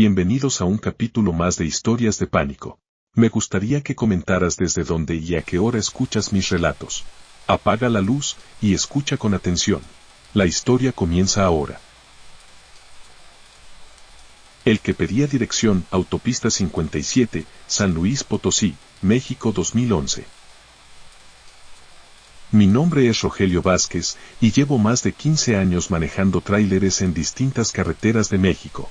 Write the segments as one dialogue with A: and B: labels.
A: Bienvenidos a un capítulo más de Historias de Pánico. Me gustaría que comentaras desde dónde y a qué hora escuchas mis relatos. Apaga la luz y escucha con atención. La historia comienza ahora. El que pedía dirección: Autopista 57, San Luis Potosí, México 2011. Mi nombre es Rogelio Vázquez y llevo más de 15 años manejando tráileres en distintas carreteras de México.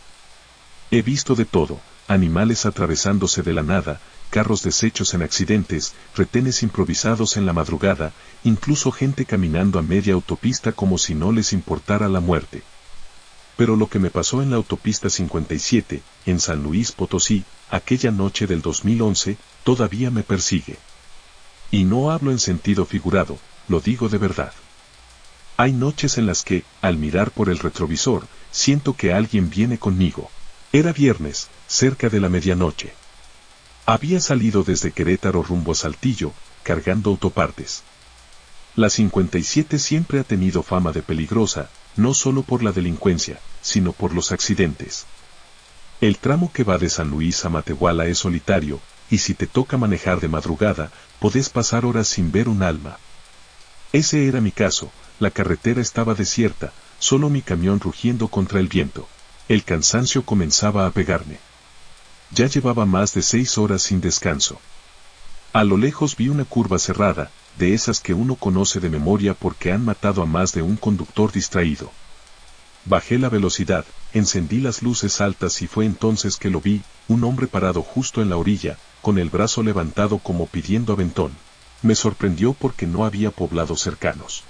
A: He visto de todo: animales atravesándose de la nada, carros deshechos en accidentes, retenes improvisados en la madrugada, incluso gente caminando a media autopista como si no les importara la muerte. Pero lo que me pasó en la Autopista 57, en San Luis Potosí, aquella noche del 2011, todavía me persigue. Y no hablo en sentido figurado, lo digo de verdad. Hay noches en las que, al mirar por el retrovisor, siento que alguien viene conmigo. Era viernes, cerca de la medianoche. Había salido desde Querétaro rumbo a Saltillo, cargando autopartes. La 57 siempre ha tenido fama de peligrosa, no solo por la delincuencia, sino por los accidentes. El tramo que va de San Luis a Matehuala es solitario, y si te toca manejar de madrugada, podés pasar horas sin ver un alma. Ese era mi caso: la carretera estaba desierta, solo mi camión rugiendo contra el viento. El cansancio comenzaba a pegarme. Ya llevaba más de 6 horas sin descanso. A lo lejos vi una curva cerrada, de esas que uno conoce de memoria porque han matado a más de un conductor distraído. Bajé la velocidad, encendí las luces altas y fue entonces que lo vi: un hombre parado justo en la orilla, con el brazo levantado como pidiendo aventón. Me sorprendió porque no había poblados cercanos.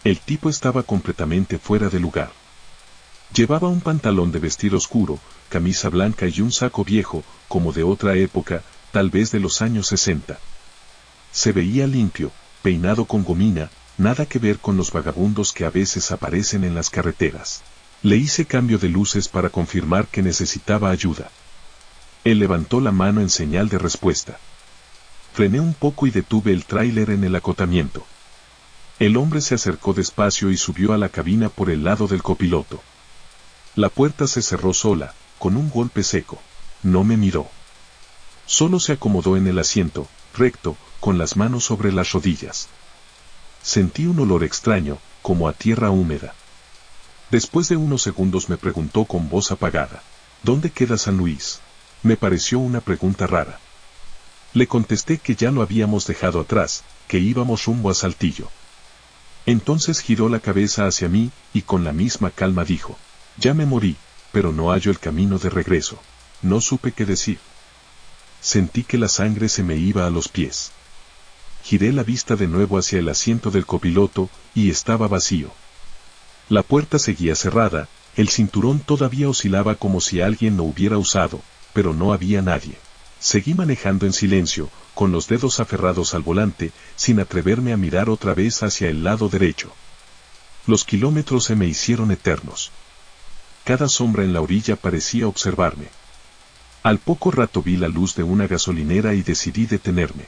A: El tipo estaba completamente fuera de lugar. Llevaba un pantalón de vestir oscuro, camisa blanca y un saco viejo, como de otra época, tal vez de los años 60. Se veía limpio, peinado con gomina, nada que ver con los vagabundos que a veces aparecen en las carreteras. Le hice cambio de luces para confirmar que necesitaba ayuda. Él levantó la mano en señal de respuesta. Frené un poco y detuve el tráiler en el acotamiento. El hombre se acercó despacio y subió a la cabina por el lado del copiloto. La puerta se cerró sola, con un golpe seco. No me miró. Solo se acomodó en el asiento, recto, con las manos sobre las rodillas. Sentí un olor extraño, como a tierra húmeda. Después de unos segundos me preguntó con voz apagada: ¿dónde queda San Luis? Me pareció una pregunta rara. Le contesté que ya lo habíamos dejado atrás, que íbamos rumbo a Saltillo. Entonces giró la cabeza hacia mí, y con la misma calma dijo: ya me morí, pero no hallo el camino de regreso. No supe qué decir. Sentí que la sangre se me iba a los pies. Giré la vista de nuevo hacia el asiento del copiloto, y estaba vacío. La puerta seguía cerrada, el cinturón todavía oscilaba como si alguien lo hubiera usado, pero no había nadie. Seguí manejando en silencio, con los dedos aferrados al volante, sin atreverme a mirar otra vez hacia el lado derecho. Los kilómetros se me hicieron eternos. Cada sombra en la orilla parecía observarme. Al poco rato vi la luz de una gasolinera y decidí detenerme.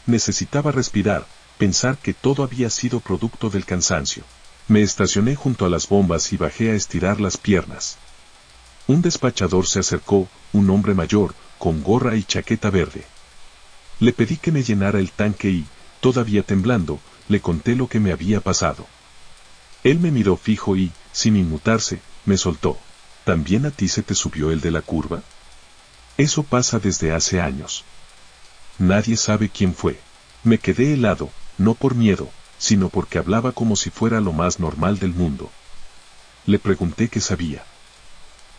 A: Necesitaba respirar, pensar que todo había sido producto del cansancio. Me estacioné junto a las bombas y bajé a estirar las piernas. Un despachador se acercó, un hombre mayor, con gorra y chaqueta verde. Le pedí que me llenara el tanque y, todavía temblando, le conté lo que me había pasado. Él me miró fijo y, sin inmutarse, me soltó: ¿también a ti se te subió el de la curva? Eso pasa desde hace años. Nadie sabe quién fue. Me quedé helado, no por miedo, sino porque hablaba como si fuera lo más normal del mundo. Le pregunté qué sabía.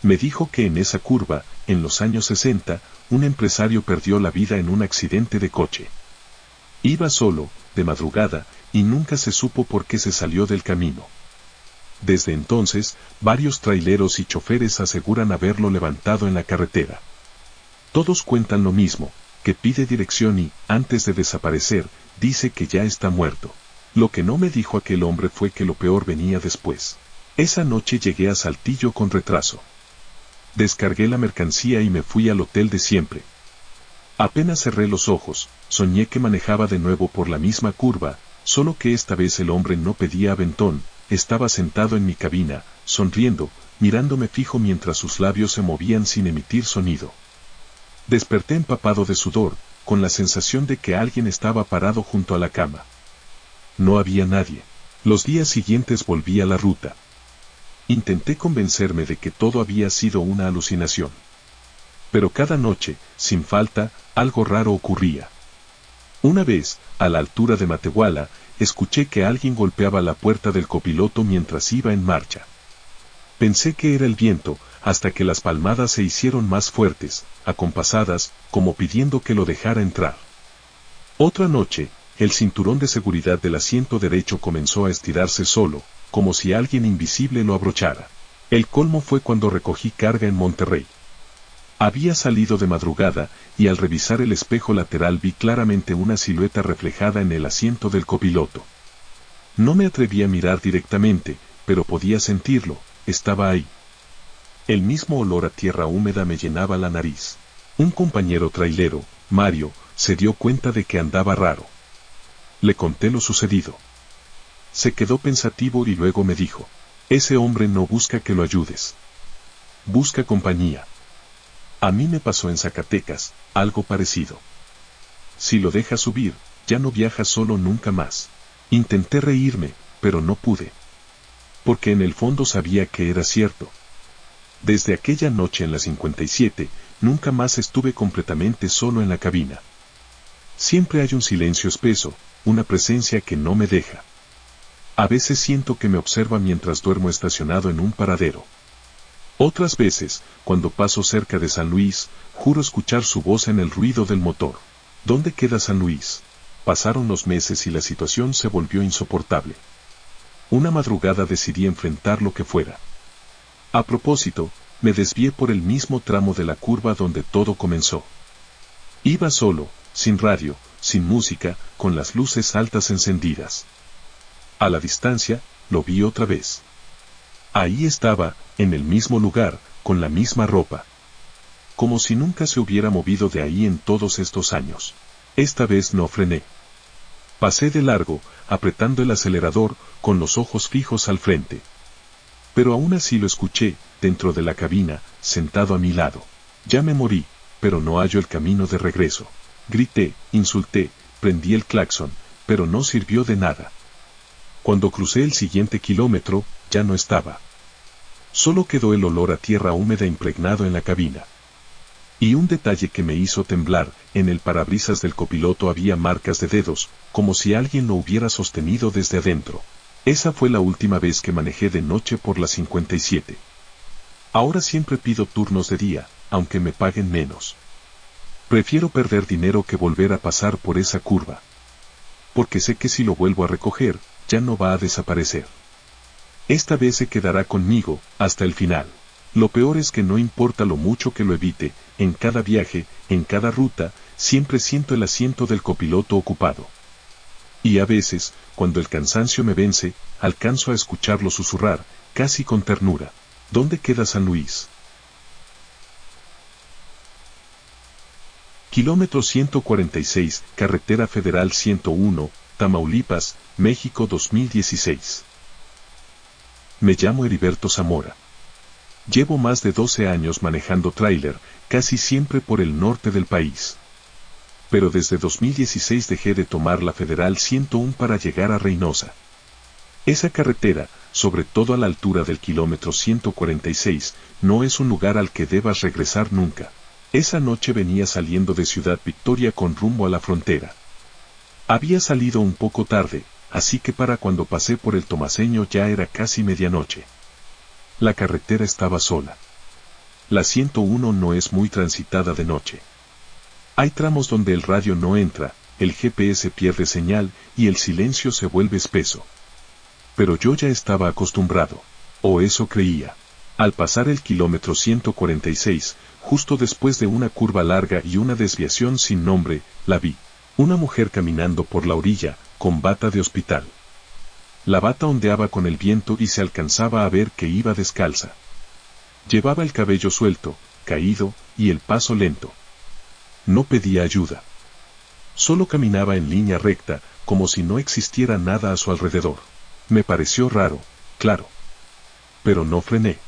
A: Me dijo que en esa curva, en los años 60, un empresario perdió la vida en un accidente de coche. Iba solo, de madrugada, y nunca se supo por qué se salió del camino. Desde entonces, varios traileros y choferes aseguran haberlo levantado en la carretera. Todos cuentan lo mismo: que pide dirección y, antes de desaparecer, dice que ya está muerto. Lo que no me dijo aquel hombre fue que lo peor venía después. Esa noche llegué a Saltillo con retraso. Descargué la mercancía y me fui al hotel de siempre. Apenas cerré los ojos, soñé que manejaba de nuevo por la misma curva, solo que esta vez el hombre no pedía aventón. Estaba sentado en mi cabina, sonriendo, mirándome fijo mientras sus labios se movían sin emitir sonido. Desperté empapado de sudor, con la sensación de que alguien estaba parado junto a la cama. No había nadie. Los días siguientes volví a la ruta. Intenté convencerme de que todo había sido una alucinación. Pero cada noche, sin falta, algo raro ocurría. Una vez, a la altura de Matehuala, escuché que alguien golpeaba la puerta del copiloto mientras iba en marcha. Pensé que era el viento, hasta que las palmadas se hicieron más fuertes, acompasadas, como pidiendo que lo dejara entrar. Otra noche, el cinturón de seguridad del asiento derecho comenzó a estirarse solo, como si alguien invisible lo abrochara. El colmo fue cuando recogí carga en Monterrey. Había salido de madrugada, y al revisar el espejo lateral vi claramente una silueta reflejada en el asiento del copiloto. No me atreví a mirar directamente, pero podía sentirlo, estaba ahí. El mismo olor a tierra húmeda me llenaba la nariz. Un compañero trailero, Mario, se dio cuenta de que andaba raro. Le conté lo sucedido. Se quedó pensativo y luego me dijo: ese hombre no busca que lo ayudes. Busca compañía. A mí me pasó en Zacatecas, algo parecido. Si lo dejas subir, ya no viajas solo nunca más. Intenté reírme, pero no pude. Porque en el fondo sabía que era cierto. Desde aquella noche en la 57, nunca más estuve completamente solo en la cabina. Siempre hay un silencio espeso, una presencia que no me deja. A veces siento que me observa mientras duermo estacionado en un paradero. Otras veces, cuando paso cerca de San Luis, juro escuchar su voz en el ruido del motor. ¿Dónde queda San Luis? Pasaron los meses y la situación se volvió insoportable. Una madrugada decidí enfrentar lo que fuera. A propósito, me desvié por el mismo tramo de la curva donde todo comenzó. Iba solo, sin radio, sin música, con las luces altas encendidas. A la distancia, lo vi otra vez. Ahí estaba, en el mismo lugar, con la misma ropa. Como si nunca se hubiera movido de ahí en todos estos años. Esta vez no frené. Pasé de largo, apretando el acelerador, con los ojos fijos al frente. Pero aún así lo escuché, dentro de la cabina, sentado a mi lado. Ya me morí, pero no hallo el camino de regreso. Grité, insulté, prendí el claxon, pero no sirvió de nada. Cuando crucé el siguiente kilómetro, ya no estaba. Solo quedó el olor a tierra húmeda impregnado en la cabina. Y un detalle que me hizo temblar, en el parabrisas del copiloto había marcas de dedos, como si alguien lo hubiera sostenido desde adentro. Esa fue la última vez que manejé de noche por la 57. Ahora siempre pido turnos de día, aunque me paguen menos. Prefiero perder dinero que volver a pasar por esa curva. Porque sé que si lo vuelvo a recoger, ya no va a desaparecer. Esta vez se quedará conmigo, hasta el final. Lo peor es que no importa lo mucho que lo evite, en cada viaje, en cada ruta, siempre siento el asiento del copiloto ocupado. Y a veces, cuando el cansancio me vence, alcanzo a escucharlo susurrar, casi con ternura: ¿dónde queda San Luis? Kilómetro 146, Carretera Federal 101, Tamaulipas, México 2016. Me llamo Heriberto Zamora. Llevo más de 12 años manejando tráiler, casi siempre por el norte del país. Pero desde 2016 dejé de tomar la Federal 101 para llegar a Reynosa. Esa carretera, sobre todo a la altura del kilómetro 146, no es un lugar al que debas regresar nunca. Esa noche venía saliendo de Ciudad Victoria con rumbo a la frontera. Había salido un poco tarde, así que para cuando pasé por el Tomaseño ya era casi medianoche. La carretera estaba sola. La 101 no es muy transitada de noche. Hay tramos donde el radio no entra, el GPS pierde señal y el silencio se vuelve espeso. Pero yo ya estaba acostumbrado, o eso creía. Al pasar el kilómetro 146, justo después de una curva larga y una desviación sin nombre, la vi. Una mujer caminando por la orilla, con bata de hospital. La bata ondeaba con el viento y se alcanzaba a ver que iba descalza. Llevaba el cabello suelto, caído, y el paso lento. No pedía ayuda. Solo caminaba en línea recta, como si no existiera nada a su alrededor. Me pareció raro, claro. Pero no frené.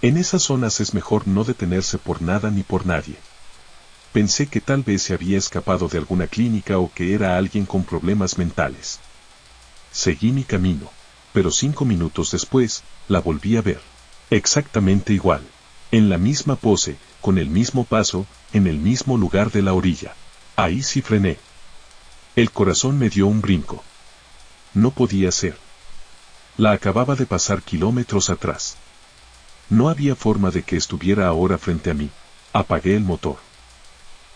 A: En esas zonas es mejor no detenerse por nada ni por nadie. Pensé que tal vez se había escapado de alguna clínica o que era alguien con problemas mentales. Seguí mi camino, pero 5 minutos después, la volví a ver. Exactamente igual. En la misma pose, con el mismo paso, en el mismo lugar de la orilla. Ahí sí frené. El corazón me dio un brinco. No podía ser. La acababa de pasar kilómetros atrás. No había forma de que estuviera ahora frente a mí. Apagué el motor.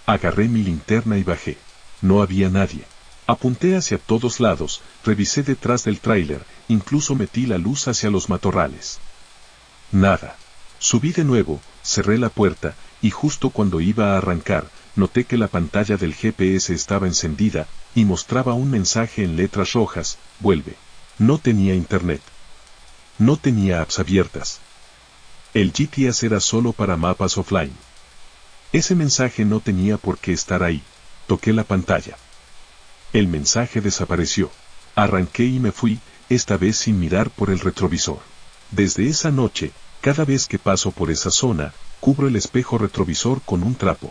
A: Agarré mi linterna y bajé. No había nadie. Apunté hacia todos lados, revisé detrás del tráiler, incluso metí la luz hacia los matorrales. Nada. Subí de nuevo, cerré la puerta, y justo cuando iba a arrancar, noté que la pantalla del GPS estaba encendida, y mostraba un mensaje en letras rojas: vuelve. No tenía internet. No tenía apps abiertas. El GPS era solo para mapas offline. Ese mensaje no tenía por qué estar ahí. Toqué la pantalla. El mensaje desapareció. Arranqué y me fui, esta vez sin mirar por el retrovisor. Desde esa noche, cada vez que paso por esa zona, cubro el espejo retrovisor con un trapo.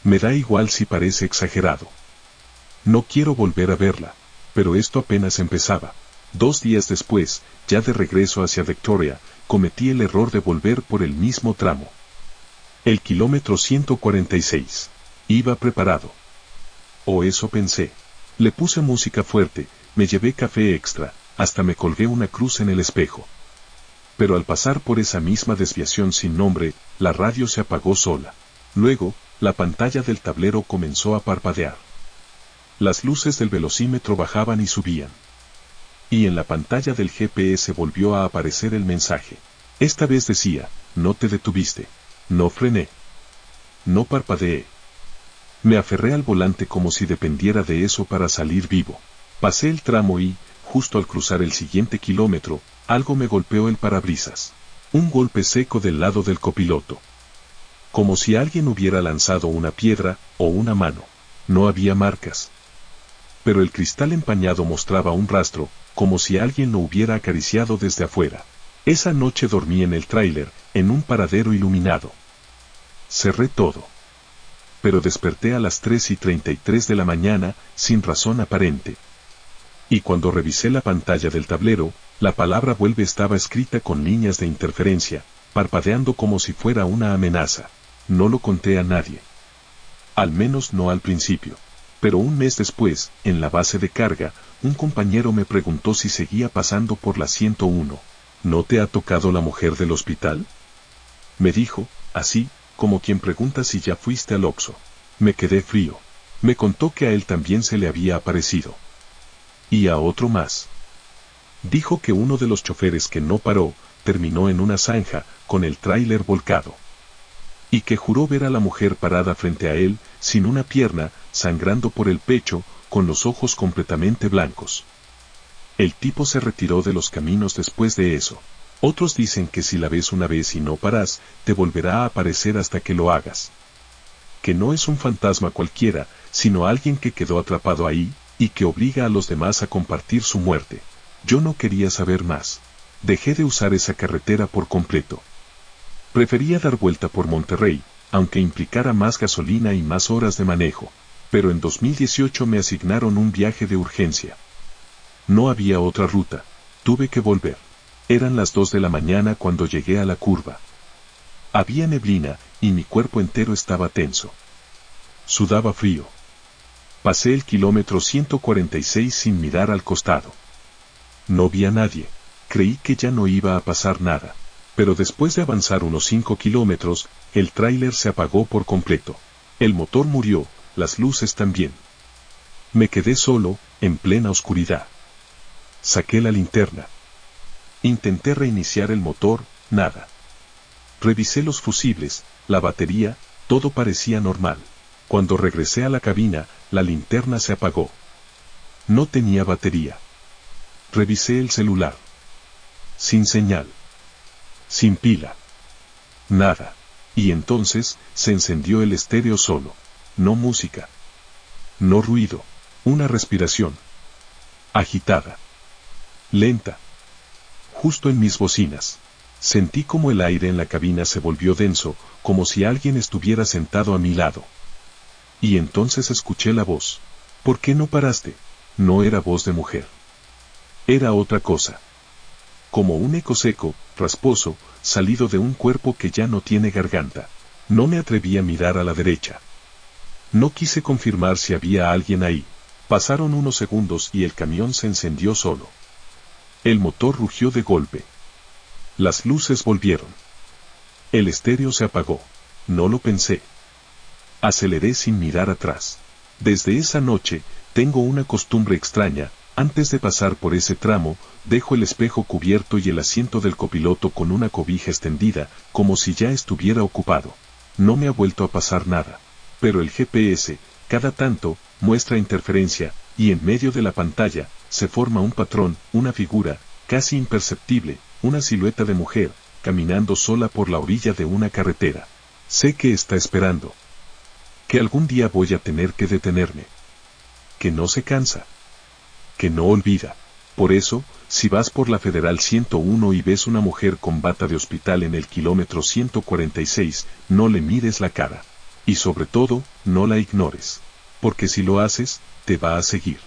A: Me da igual si parece exagerado. No quiero volver a verla, pero esto apenas empezaba. 2 días después, ya de regreso hacia Victoria, cometí el error de volver por el mismo tramo. El kilómetro 146. Iba preparado. O eso pensé. Le puse música fuerte, me llevé café extra, hasta me colgué una cruz en el espejo. Pero al pasar por esa misma desviación sin nombre, la radio se apagó sola. Luego, la pantalla del tablero comenzó a parpadear. Las luces del velocímetro bajaban y subían. Y en la pantalla del GPS volvió a aparecer el mensaje. Esta vez decía: no te detuviste. No frené. No parpadeé. Me aferré al volante como si dependiera de eso para salir vivo. Pasé el tramo y, justo al cruzar el siguiente kilómetro, algo me golpeó el parabrisas. Un golpe seco del lado del copiloto. Como si alguien hubiera lanzado una piedra o una mano. No había marcas. Pero el cristal empañado mostraba un rastro, como si alguien lo hubiera acariciado desde afuera. Esa noche dormí en el tráiler, en un paradero iluminado. Cerré todo. Pero desperté a las 3:33 de la mañana, sin razón aparente. Y cuando revisé la pantalla del tablero, la palabra vuelve estaba escrita con líneas de interferencia, parpadeando como si fuera una amenaza. No lo conté a nadie. Al menos no al principio. Pero un mes después, en la base de carga, un compañero me preguntó si seguía pasando por la 101. ¿No te ha tocado la mujer del hospital? Me dijo, así, como quien pregunta si ya fuiste al Oxxo. Me quedé frío. Me contó que a él también se le había aparecido. Y a otro más. Dijo que uno de los choferes que no paró, terminó en una zanja, con el tráiler volcado. Y que juró ver a la mujer parada frente a él, sin una pierna, sangrando por el pecho, con los ojos completamente blancos. El tipo se retiró de los caminos después de eso. Otros dicen que si la ves una vez y no paras, te volverá a aparecer hasta que lo hagas. Que no es un fantasma cualquiera, sino alguien que quedó atrapado ahí, y que obliga a los demás a compartir su muerte. Yo no quería saber más. Dejé de usar esa carretera por completo. Prefería dar vuelta por Monterrey, aunque implicara más gasolina y más horas de manejo. Pero en 2018 me asignaron un viaje de urgencia. No había otra ruta. Tuve que volver. Eran las 2 de la mañana cuando llegué a la curva. Había neblina, y mi cuerpo entero estaba tenso. Sudaba frío. Pasé el kilómetro 146 sin mirar al costado. No vi a nadie. Creí que ya no iba a pasar nada. Pero después de avanzar unos 5 kilómetros, el tráiler se apagó por completo. El motor murió, las luces también. Me quedé solo, en plena oscuridad. Saqué la linterna. Intenté reiniciar el motor, nada. Revisé los fusibles, la batería, todo parecía normal. Cuando regresé a la cabina, la linterna se apagó. No tenía batería. Revisé el celular. Sin señal. Sin pila. Nada. Y entonces, se encendió el estéreo solo. No música. No ruido. Una respiración. Agitada. Lenta. Justo en mis bocinas. Sentí como el aire en la cabina se volvió denso, como si alguien estuviera sentado a mi lado. Y entonces escuché la voz. ¿Por qué no paraste? No era voz de mujer. Era otra cosa. Como un eco seco, rasposo, salido de un cuerpo que ya no tiene garganta. No me atreví a mirar a la derecha. No quise confirmar si había alguien ahí. Pasaron unos segundos y el camión se encendió solo. El motor rugió de golpe. Las luces volvieron. El estéreo se apagó. No lo pensé. Aceleré sin mirar atrás. Desde esa noche, tengo una costumbre extraña. Antes de pasar por ese tramo, dejo el espejo cubierto y el asiento del copiloto con una cobija extendida, como si ya estuviera ocupado. No me ha vuelto a pasar nada. Pero el GPS, cada tanto, muestra interferencia, y en medio de la pantalla, se forma un patrón, una figura, casi imperceptible, una silueta de mujer, caminando sola por la orilla de una carretera. Sé que está esperando. Que algún día voy a tener que detenerme. Que no se cansa. Que no olvida. Por eso, si vas por la Federal 101 y ves una mujer con bata de hospital en el kilómetro 146, no le mires la cara. Y sobre todo, no la ignores. Porque si lo haces, te va a seguir.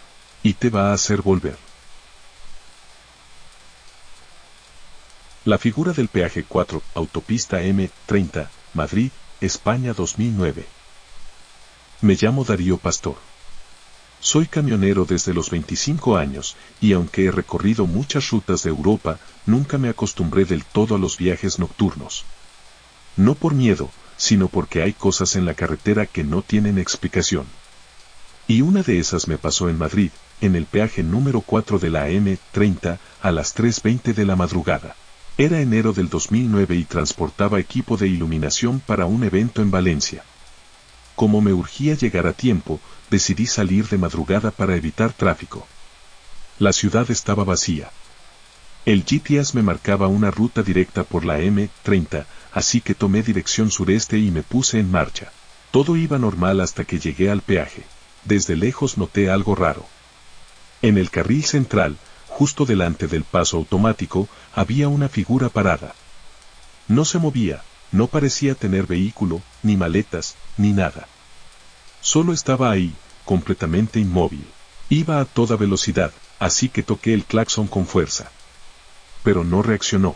A: Y te va a hacer volver. La figura del peaje 4, autopista M30, Madrid, España 2009. Me llamo Darío Pastor. Soy camionero desde los 25 años, y aunque he recorrido muchas rutas de Europa, nunca me acostumbré del todo a los viajes nocturnos. No por miedo, sino porque hay cosas en la carretera que no tienen explicación. Y una de esas me pasó en Madrid, en el peaje número 4 de la M30, a las 3:20 de la madrugada. Era enero del 2009 y transportaba equipo de iluminación para un evento en Valencia. Como me urgía llegar a tiempo, decidí salir de madrugada para evitar tráfico. La ciudad estaba vacía. El GPS me marcaba una ruta directa por la M30, así que tomé dirección sureste y me puse en marcha. Todo iba normal hasta que llegué al peaje. Desde lejos noté algo raro. En el carril central, justo delante del paso automático, había una figura parada. No se movía, no parecía tener vehículo, ni maletas, ni nada. Solo estaba ahí, completamente inmóvil. Iba a toda velocidad, así que toqué el claxon con fuerza. Pero no reaccionó.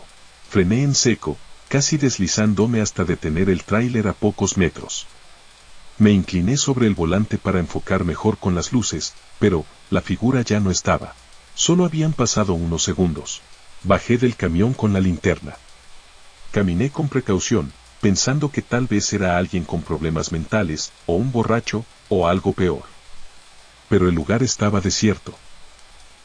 A: Frené en seco, casi deslizándome hasta detener el tráiler a pocos metros. Me incliné sobre el volante para enfocar mejor con las luces, pero la figura ya no estaba. Solo habían pasado unos segundos. Bajé del camión con la linterna. Caminé con precaución, pensando que tal vez era alguien con problemas mentales, o un borracho, o algo peor. Pero el lugar estaba desierto.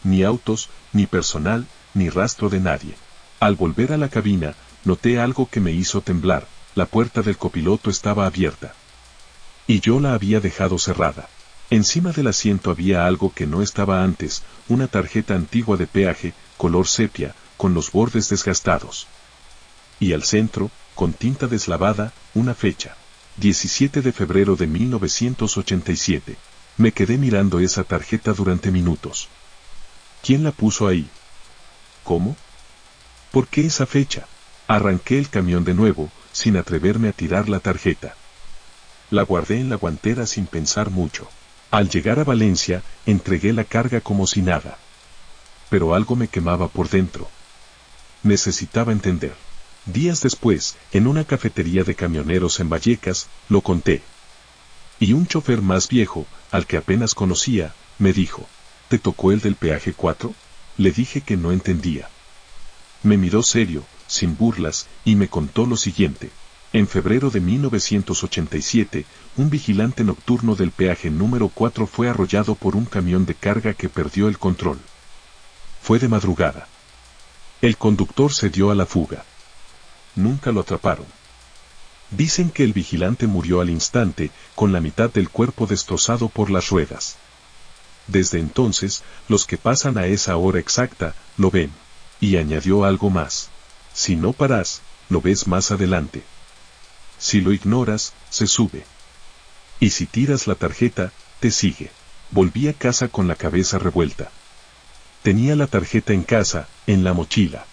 A: Ni autos, ni personal, ni rastro de nadie. Al volver a la cabina, noté algo que me hizo temblar. La puerta del copiloto estaba abierta. Y yo la había dejado cerrada. Encima del asiento había algo que no estaba antes, una tarjeta antigua de peaje, color sepia, con los bordes desgastados. Y al centro, con tinta deslavada, una fecha. 17 de febrero de 1987. Me quedé mirando esa tarjeta durante minutos. ¿Quién la puso ahí? ¿Cómo? ¿Por qué esa fecha? Arranqué el camión de nuevo, sin atreverme a tirar la tarjeta. La guardé en la guantera sin pensar mucho. Al llegar a Valencia, entregué la carga como si nada. Pero algo me quemaba por dentro. Necesitaba entender. Días después, en una cafetería de camioneros en Vallecas, lo conté. Y un chofer más viejo, al que apenas conocía, me dijo, ¿te tocó el del peaje 4? Le dije que no entendía. Me miró serio, sin burlas, y me contó lo siguiente. En febrero de 1987, un vigilante nocturno del peaje número 4 fue arrollado por un camión de carga que perdió el control. Fue de madrugada. El conductor se dio a la fuga. Nunca lo atraparon. Dicen que el vigilante murió al instante, con la mitad del cuerpo destrozado por las ruedas. Desde entonces, los que pasan a esa hora exacta, lo ven. Y añadió algo más. Si no paras, lo ves más adelante. Si lo ignoras, se sube. Y si tiras la tarjeta, te sigue. Volví a casa con la cabeza revuelta. Tenía la tarjeta en casa, en la mochila.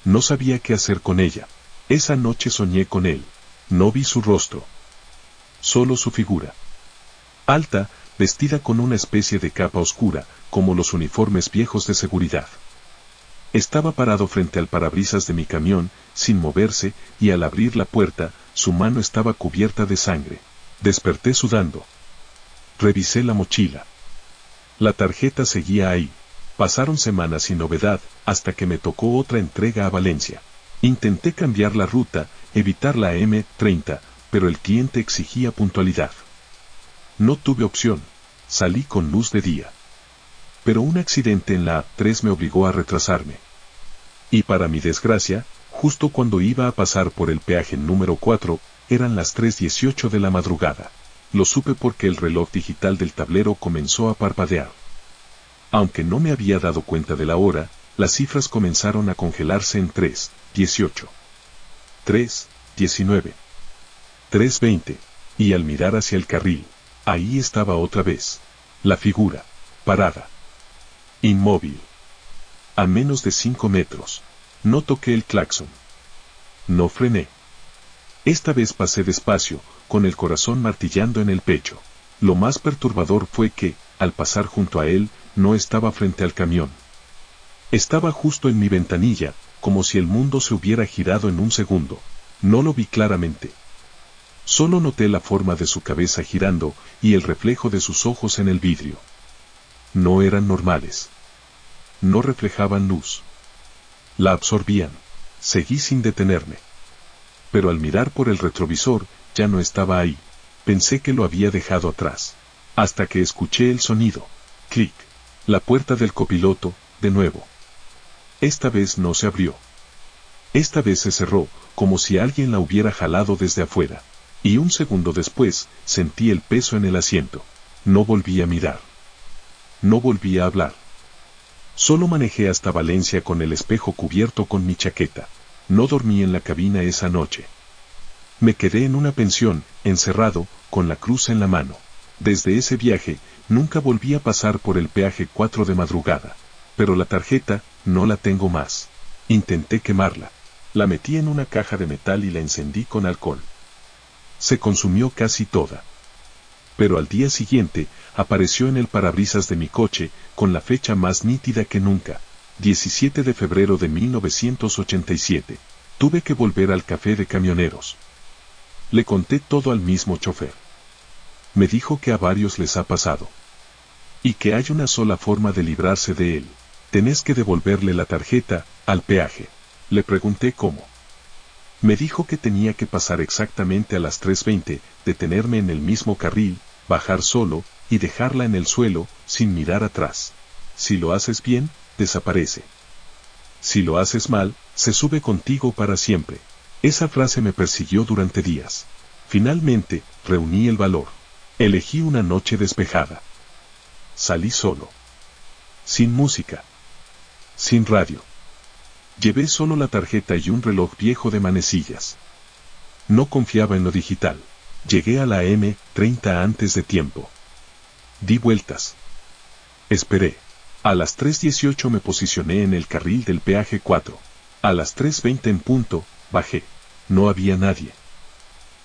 A: No sabía qué hacer con ella. Esa noche soñé con él. No vi su rostro. Solo su figura. Alta, vestida con una especie de capa oscura, como los uniformes viejos de seguridad. Estaba parado frente al parabrisas de mi camión, sin moverse, y al abrir la puerta, su mano estaba cubierta de sangre. Desperté sudando. Revisé la mochila. La tarjeta seguía ahí. Pasaron semanas sin novedad, hasta que me tocó otra entrega a Valencia. Intenté cambiar la ruta, evitar la M30, pero el cliente exigía puntualidad. No tuve opción. Salí con luz de día. Pero un accidente en la A3 me obligó a retrasarme. Y para mi desgracia, justo cuando iba a pasar por el peaje número 4, eran las 3:18 de la madrugada. Lo supe porque el reloj digital del tablero comenzó a parpadear. Aunque no me había dado cuenta de la hora, las cifras comenzaron a congelarse en 3:18, 3:19, 3:20, y al mirar hacia el carril, ahí estaba otra vez. La figura, parada. Inmóvil. A menos de 5 metros. No toqué el claxon. No frené. Esta vez pasé despacio, con el corazón martillando en el pecho. Lo más perturbador fue que, al pasar junto a él, no estaba frente al camión. Estaba justo en mi ventanilla, como si el mundo se hubiera girado en un segundo. No lo vi claramente. Solo noté la forma de su cabeza girando, y el reflejo de sus ojos en el vidrio. No eran normales. No reflejaban luz. La absorbían. Seguí sin detenerme. Pero al mirar por el retrovisor, ya no estaba ahí. Pensé que lo había dejado atrás. Hasta que escuché el sonido. Clic. La puerta del copiloto, de nuevo. Esta vez no se abrió. Esta vez se cerró, como si alguien la hubiera jalado desde afuera. Y un segundo después, sentí el peso en el asiento. No volví a mirar. No volví a hablar. Solo manejé hasta Valencia con el espejo cubierto con mi chaqueta. No dormí en la cabina esa noche. Me quedé en una pensión, encerrado, con la cruz en la mano. Desde ese viaje, nunca volví a pasar por el peaje 4 de madrugada. Pero la tarjeta, no la tengo más. Intenté quemarla. La metí en una caja de metal y la encendí con alcohol. Se consumió casi toda. Pero al día siguiente, apareció en el parabrisas de mi coche, con la fecha más nítida que nunca. 17 de febrero de 1987. Tuve que volver al café de camioneros. Le conté todo al mismo chofer. Me dijo que a varios les ha pasado. Y que hay una sola forma de librarse de él. Tenés que devolverle la tarjeta, al peaje. Le pregunté cómo. Me dijo que tenía que pasar exactamente a las 3:20, detenerme en el mismo carril, bajar solo, y dejarla en el suelo, sin mirar atrás. Si lo haces bien, desaparece. Si lo haces mal, se sube contigo para siempre. Esa frase me persiguió durante días. Finalmente, reuní el valor. Elegí una noche despejada. Salí solo. Sin música. Sin radio. Llevé solo la tarjeta y un reloj viejo de manecillas. No confiaba en lo digital. Llegué a la M30 antes de tiempo. Di vueltas. Esperé. A las 3:18 me posicioné en el carril del peaje 4. A las 3:20 en punto, bajé. No había nadie.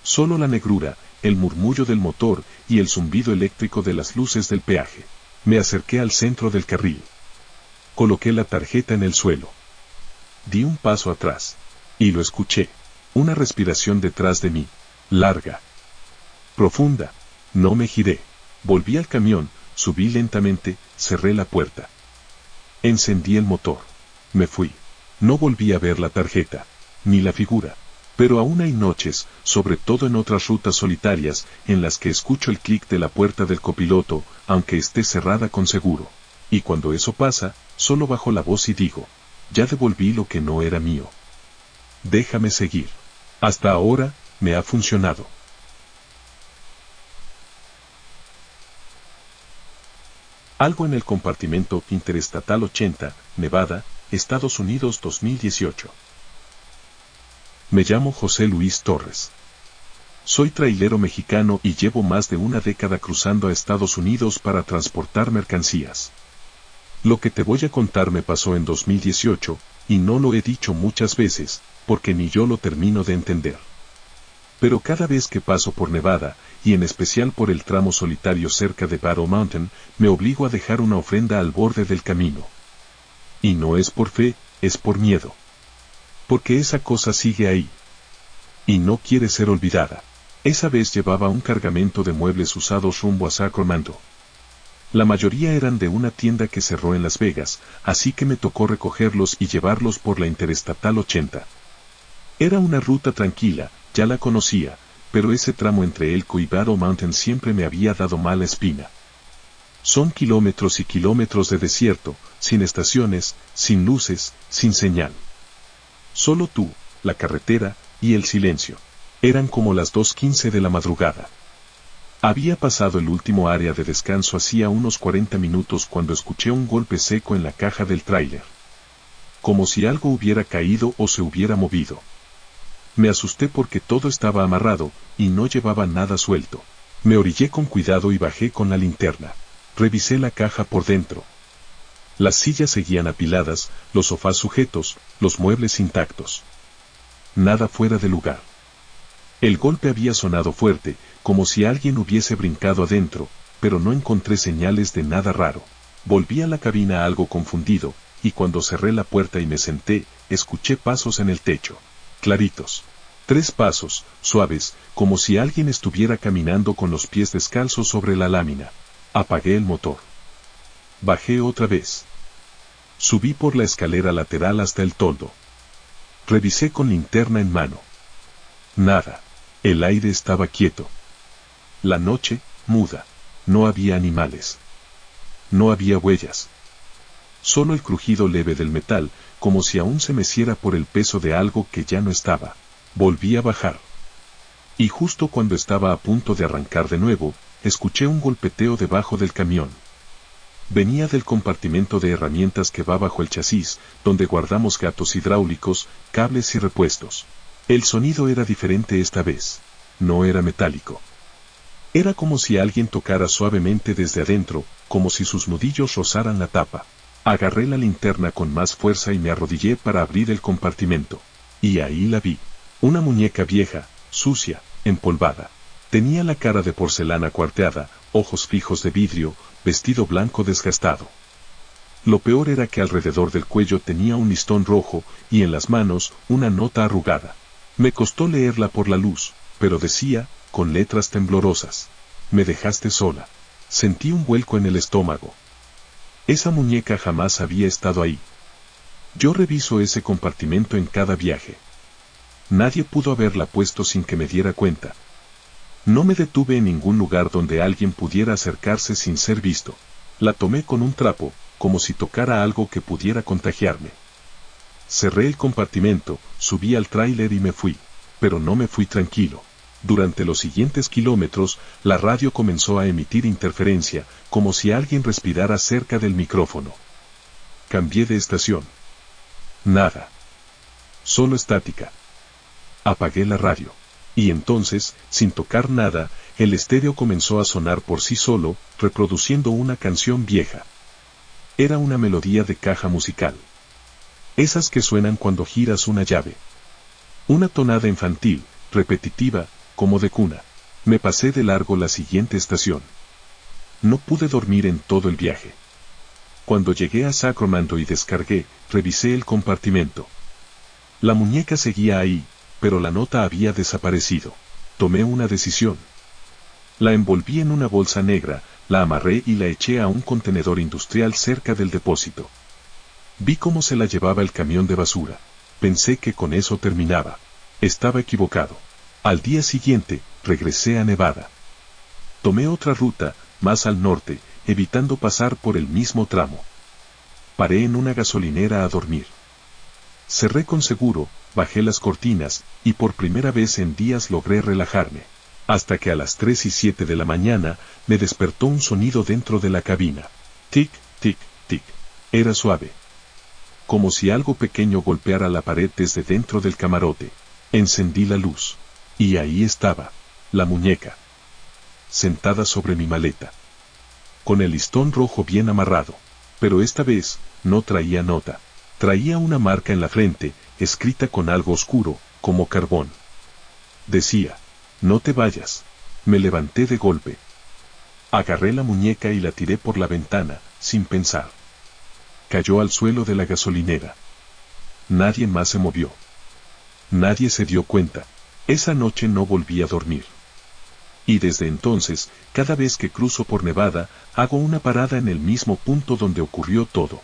A: Solo la negrura, el murmullo del motor y el zumbido eléctrico de las luces del peaje. Me acerqué al centro del carril. Coloqué la tarjeta en el suelo. Di un paso atrás. Y lo escuché. Una respiración detrás de mí. Larga. Profunda. No me giré. Volví al camión, subí lentamente, cerré la puerta. Encendí el motor. Me fui. No volví a ver la tarjeta. Ni la figura. Pero aún hay noches, sobre todo en otras rutas solitarias, en las que escucho el clic de la puerta del copiloto, aunque esté cerrada con seguro. Y cuando eso pasa, solo bajo la voz y digo, ya devolví lo que no era mío. Déjame seguir. Hasta ahora, me ha funcionado. Algo en el compartimento Interestatal 80, Nevada, Estados Unidos 2018. Me llamo José Luis Torres. Soy trailero mexicano y llevo más de una década cruzando a Estados Unidos para transportar mercancías. Lo que te voy a contar me pasó en 2018, y no lo he dicho muchas veces, porque ni yo lo termino de entender. Pero cada vez que paso por Nevada, y en especial por el tramo solitario cerca de Battle Mountain, me obligo a dejar una ofrenda al borde del camino. Y no es por fe, es por miedo. Porque esa cosa sigue ahí. Y no quiere ser olvidada. Esa vez llevaba un cargamento de muebles usados rumbo a Sacramento. La mayoría eran de una tienda que cerró en Las Vegas, así que me tocó recogerlos y llevarlos por la Interestatal 80. Era una ruta tranquila, ya la conocía, pero ese tramo entre Elko y Battle Mountain siempre me había dado mala espina. Son kilómetros y kilómetros de desierto, sin estaciones, sin luces, sin señal. Solo tú, la carretera, y el silencio. Eran como las 2:15 de la madrugada. Había pasado el último área de descanso hacía unos 40 minutos cuando escuché un golpe seco en la caja del tráiler. Como si algo hubiera caído o se hubiera movido. Me asusté porque todo estaba amarrado, y no llevaba nada suelto. Me orillé con cuidado y bajé con la linterna. Revisé la caja por dentro. Las sillas seguían apiladas, los sofás sujetos, los muebles intactos. Nada fuera de lugar. El golpe había sonado fuerte, como si alguien hubiese brincado adentro, pero no encontré señales de nada raro. Volví a la cabina algo confundido, y cuando cerré la puerta y me senté, escuché pasos en el techo. Claritos. 3 pasos, suaves, como si alguien estuviera caminando con los pies descalzos sobre la lámina. Apagué el motor. Bajé otra vez. Subí por la escalera lateral hasta el toldo. Revisé con linterna en mano. Nada. El aire estaba quieto. La noche, muda. No había animales. No había huellas. Solo el crujido leve del metal, como si aún se meciera por el peso de algo que ya no estaba. Volví a bajar. Y justo cuando estaba a punto de arrancar de nuevo, escuché un golpeteo debajo del camión. Venía del compartimento de herramientas que va bajo el chasis, donde guardamos gatos hidráulicos, cables y repuestos. El sonido era diferente esta vez. No era metálico. Era como si alguien tocara suavemente desde adentro, como si sus nudillos rozaran la tapa. Agarré la linterna con más fuerza y me arrodillé para abrir el compartimento. Y ahí la vi. Una muñeca vieja, sucia, empolvada. Tenía la cara de porcelana cuarteada, ojos fijos de vidrio, vestido blanco desgastado. Lo peor era que alrededor del cuello tenía un listón rojo, y en las manos, una nota arrugada. Me costó leerla por la luz, pero decía, con letras temblorosas: me dejaste sola. Sentí un vuelco en el estómago. Esa muñeca jamás había estado ahí. Yo reviso ese compartimento en cada viaje. Nadie pudo haberla puesto sin que me diera cuenta. No me detuve en ningún lugar donde alguien pudiera acercarse sin ser visto. La tomé con un trapo, como si tocara algo que pudiera contagiarme. Cerré el compartimento, subí al tráiler y me fui. Pero no me fui tranquilo. Durante los siguientes kilómetros, la radio comenzó a emitir interferencia, como si alguien respirara cerca del micrófono. Cambié de estación. Nada. Solo estática. Apagué la radio. Y entonces, sin tocar nada, el estéreo comenzó a sonar por sí solo, reproduciendo una canción vieja. Era una melodía de caja musical. Esas que suenan cuando giras una llave. Una tonada infantil, repetitiva, como de cuna. Me pasé de largo la siguiente estación. No pude dormir en todo el viaje. Cuando llegué a Sacramento y descargué, revisé el compartimento. La muñeca seguía ahí, pero la nota había desaparecido. Tomé una decisión. La envolví en una bolsa negra, la amarré y la eché a un contenedor industrial cerca del depósito. Vi cómo se la llevaba el camión de basura. Pensé que con eso terminaba. Estaba equivocado. Al día siguiente, regresé a Nevada. Tomé otra ruta, más al norte, evitando pasar por el mismo tramo. Paré en una gasolinera a dormir. Cerré con seguro, bajé las cortinas, y por primera vez en días logré relajarme. Hasta que a las 3:07 de la mañana, me despertó un sonido dentro de la cabina. Tic, tic, tic. Era suave. Como si algo pequeño golpeara la pared desde dentro del camarote. Encendí la luz. Y ahí estaba, la muñeca. Sentada sobre mi maleta. Con el listón rojo bien amarrado. Pero esta vez, no traía nota. Traía una marca en la frente, escrita con algo oscuro, como carbón. Decía, no te vayas. Me levanté de golpe. Agarré la muñeca y la tiré por la ventana, sin pensar. Cayó al suelo de la gasolinera. Nadie más se movió. Nadie se dio cuenta. Esa noche no volví a dormir. Y desde entonces, cada vez que cruzo por Nevada, hago una parada en el mismo punto donde ocurrió todo.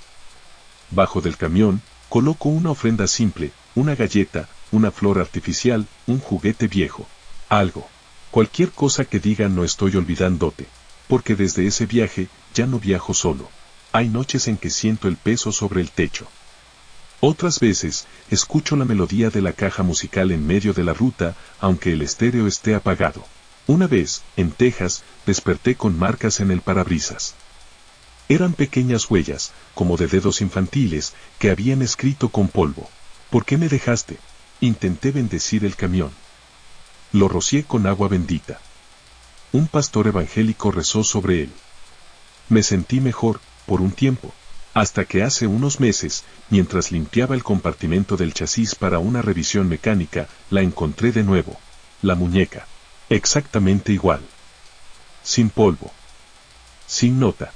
A: Bajo del camión, coloco una ofrenda simple, una galleta, una flor artificial, un juguete viejo. Algo. Cualquier cosa que diga no estoy olvidándote. Porque desde ese viaje, ya no viajo solo. Hay noches en que siento el peso sobre el techo. Otras veces, escucho la melodía de la caja musical en medio de la ruta, aunque el estéreo esté apagado. Una vez, en Texas, desperté con marcas en el parabrisas. Eran pequeñas huellas, como de dedos infantiles, que habían escrito con polvo. ¿Por qué me dejaste? Intenté bendecir el camión. Lo rocié con agua bendita. Un pastor evangélico rezó sobre él. Me sentí mejor, por un tiempo, hasta que hace unos meses, mientras limpiaba el compartimento del chasis para una revisión mecánica, la encontré de nuevo. La muñeca. Exactamente igual. Sin polvo. Sin nota.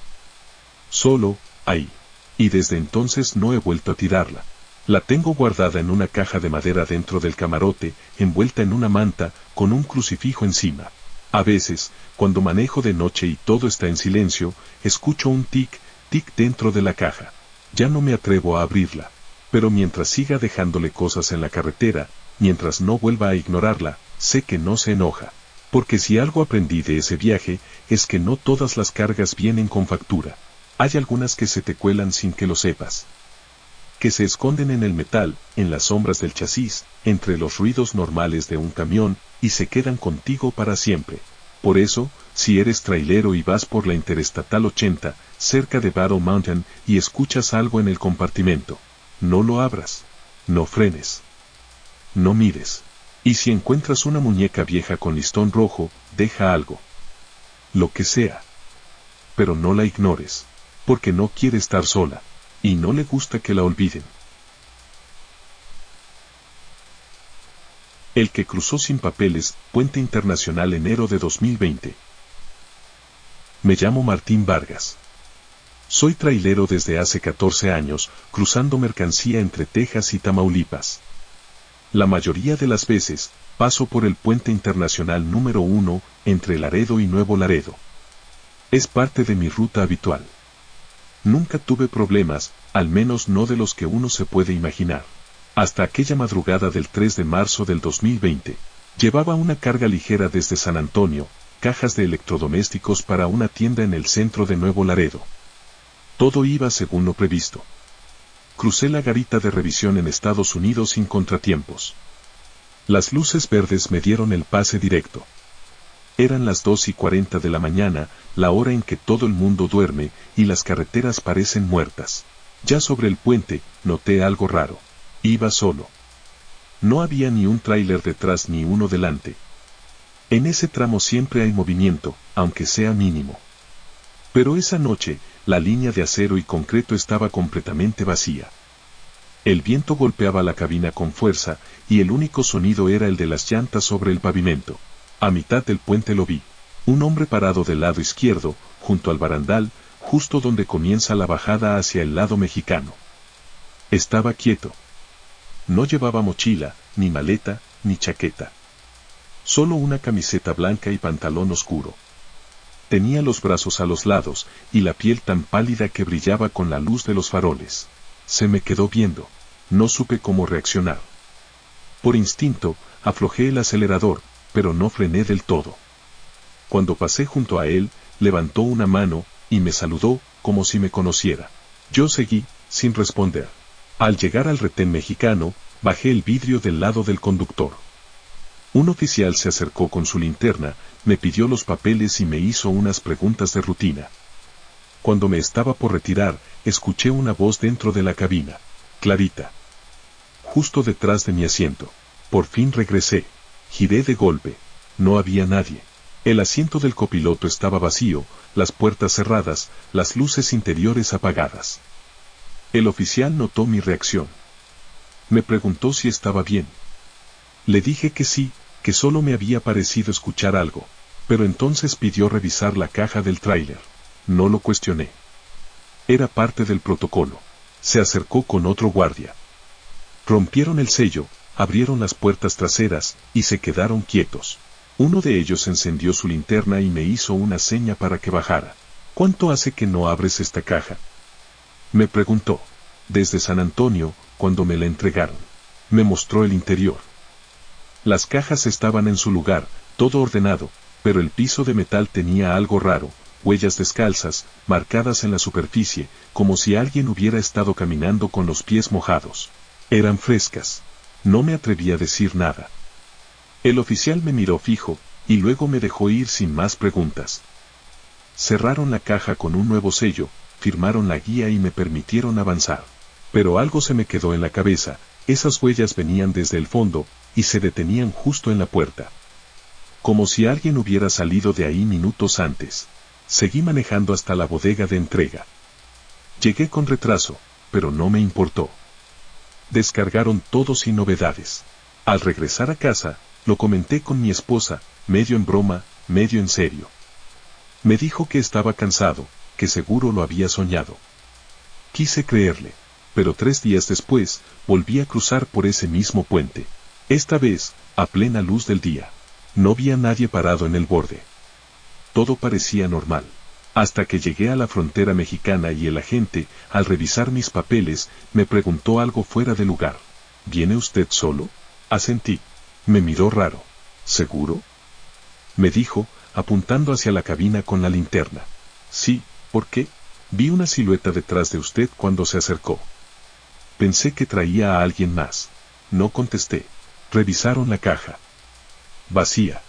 A: Solo, ahí. Y desde entonces no he vuelto a tirarla. La tengo guardada en una caja de madera dentro del camarote, envuelta en una manta, con un crucifijo encima. A veces, cuando manejo de noche y todo está en silencio, escucho un tic, tic dentro de la caja. Ya no me atrevo a abrirla. Pero mientras siga dejándole cosas en la carretera, mientras no vuelva a ignorarla, sé que no se enoja. Porque si algo aprendí de ese viaje, es que no todas las cargas vienen con factura. Hay algunas que se te cuelan sin que lo sepas. Que se esconden en el metal, en las sombras del chasis, entre los ruidos normales de un camión, y se quedan contigo para siempre. Por eso, si eres trailero y vas por la Interestatal 80, cerca de Battle Mountain, y escuchas algo en el compartimento, no lo abras. No frenes. No mires. Y si encuentras una muñeca vieja con listón rojo, deja algo. Lo que sea. Pero no la ignores. Porque no quiere estar sola. Y no le gusta que la olviden. El que cruzó sin papeles, Puente Internacional enero de 2020. Me llamo Martín Vargas. Soy trailero desde hace 14 años, cruzando mercancía entre Texas y Tamaulipas. La mayoría de las veces, paso por el Puente Internacional número 1, entre Laredo y Nuevo Laredo. Es parte de mi ruta habitual. Nunca tuve problemas, al menos no de los que uno se puede imaginar. Hasta aquella madrugada del 3 de marzo del 2020, llevaba una carga ligera desde San Antonio, cajas de electrodomésticos para una tienda en el centro de Nuevo Laredo. Todo iba según lo previsto. Crucé la garita de revisión en Estados Unidos sin contratiempos. Las luces verdes me dieron el pase directo. Eran las 2:40 de la mañana, la hora en que todo el mundo duerme, y las carreteras parecen muertas. Ya sobre el puente, noté algo raro. Iba solo. No había ni un tráiler detrás ni uno delante. En ese tramo siempre hay movimiento, aunque sea mínimo. Pero esa noche, la línea de acero y concreto estaba completamente vacía. El viento golpeaba la cabina con fuerza, y el único sonido era el de las llantas sobre el pavimento. A mitad del puente lo vi. Un hombre parado del lado izquierdo, junto al barandal, justo donde comienza la bajada hacia el lado mexicano. Estaba quieto. No llevaba mochila, ni maleta, ni chaqueta. Solo una camiseta blanca y pantalón oscuro. Tenía los brazos a los lados, y la piel tan pálida que brillaba con la luz de los faroles. Se me quedó viendo. No supe cómo reaccionar. Por instinto, aflojé el acelerador, pero no frené del todo. Cuando pasé junto a él, levantó una mano, y me saludó, como si me conociera. Yo seguí, sin responder. Al llegar al retén mexicano, bajé el vidrio del lado del conductor. Un oficial se acercó con su linterna, me pidió los papeles y me hizo unas preguntas de rutina. Cuando me estaba por retirar, escuché una voz dentro de la cabina. Clarita. Justo detrás de mi asiento. Por fin regresé. Giré de golpe. No había nadie. El asiento del copiloto estaba vacío, las puertas cerradas, las luces interiores apagadas. El oficial notó mi reacción. Me preguntó si estaba bien. Le dije que sí, que solo me había parecido escuchar algo, pero entonces pidió revisar la caja del tráiler. No lo cuestioné. Era parte del protocolo. Se acercó con otro guardia. Rompieron el sello, abrieron las puertas traseras, y se quedaron quietos. Uno de ellos encendió su linterna y me hizo una seña para que bajara. ¿Cuánto hace que no abres esta caja?, me preguntó. Desde San Antonio, cuando me la entregaron. Me mostró el interior. Las cajas estaban en su lugar, todo ordenado, pero el piso de metal tenía algo raro, huellas descalzas, marcadas en la superficie, como si alguien hubiera estado caminando con los pies mojados. Eran frescas. No me atreví a decir nada. El oficial me miró fijo, y luego me dejó ir sin más preguntas. Cerraron la caja con un nuevo sello, firmaron la guía y me permitieron avanzar. Pero algo se me quedó en la cabeza, esas huellas venían desde el fondo, y se detenían justo en la puerta. Como si alguien hubiera salido de ahí minutos antes. Seguí manejando hasta la bodega de entrega. Llegué con retraso, pero no me importó. Descargaron todo sin novedades. Al regresar a casa, lo comenté con mi esposa, medio en broma, medio en serio. Me dijo que estaba cansado, que seguro lo había soñado. Quise creerle, pero 3 días después, volví a cruzar por ese mismo puente. Esta vez, a plena luz del día. No vi a nadie parado en el borde. Todo parecía normal. Hasta que llegué a la frontera mexicana y el agente, al revisar mis papeles, me preguntó algo fuera de lugar. ¿Viene usted solo? Asentí. Me miró raro. ¿Seguro?, me dijo, apuntando hacia la cabina con la linterna. Sí, ¿por qué? Vi una silueta detrás de usted cuando se acercó. Pensé que traía a alguien más. No contesté. Revisaron la caja. Vacía.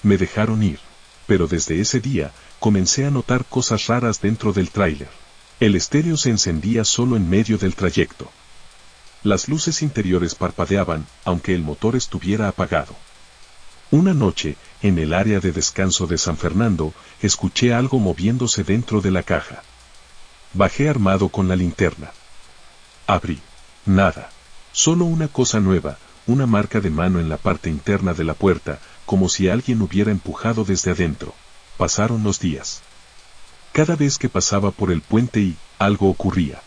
A: Me dejaron ir. Pero desde ese día, comencé a notar cosas raras dentro del tráiler. El estéreo se encendía solo en medio del trayecto. Las luces interiores parpadeaban, aunque el motor estuviera apagado. Una noche, en el área de descanso de San Fernando, escuché algo moviéndose dentro de la caja. Bajé armado con la linterna. Abrí. Nada. Solo una cosa nueva, una marca de mano en la parte interna de la puerta, como si alguien hubiera empujado desde adentro. Pasaron los días. Cada vez que pasaba por el puente algo ocurría.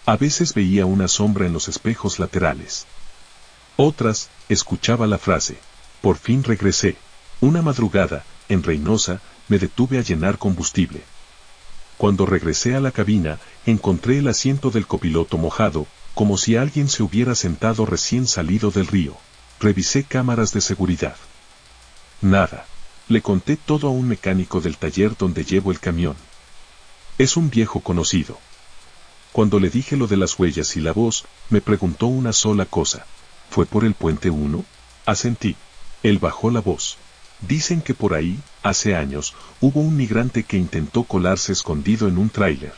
A: A veces veía una sombra en los espejos laterales. Otras, escuchaba la frase. Por fin regresé. Una madrugada, en Reynosa, me detuve a llenar combustible. Cuando regresé a la cabina, encontré el asiento del copiloto mojado, como si alguien se hubiera sentado recién salido del río. Revisé cámaras de seguridad. Nada. Le conté todo a un mecánico del taller donde llevo el camión. Es un viejo conocido. Cuando le dije lo de las huellas y la voz, me preguntó una sola cosa. ¿Fue por el puente 1? Asentí. Él bajó la voz. Dicen que por ahí, hace años, hubo un migrante que intentó colarse escondido en un tráiler.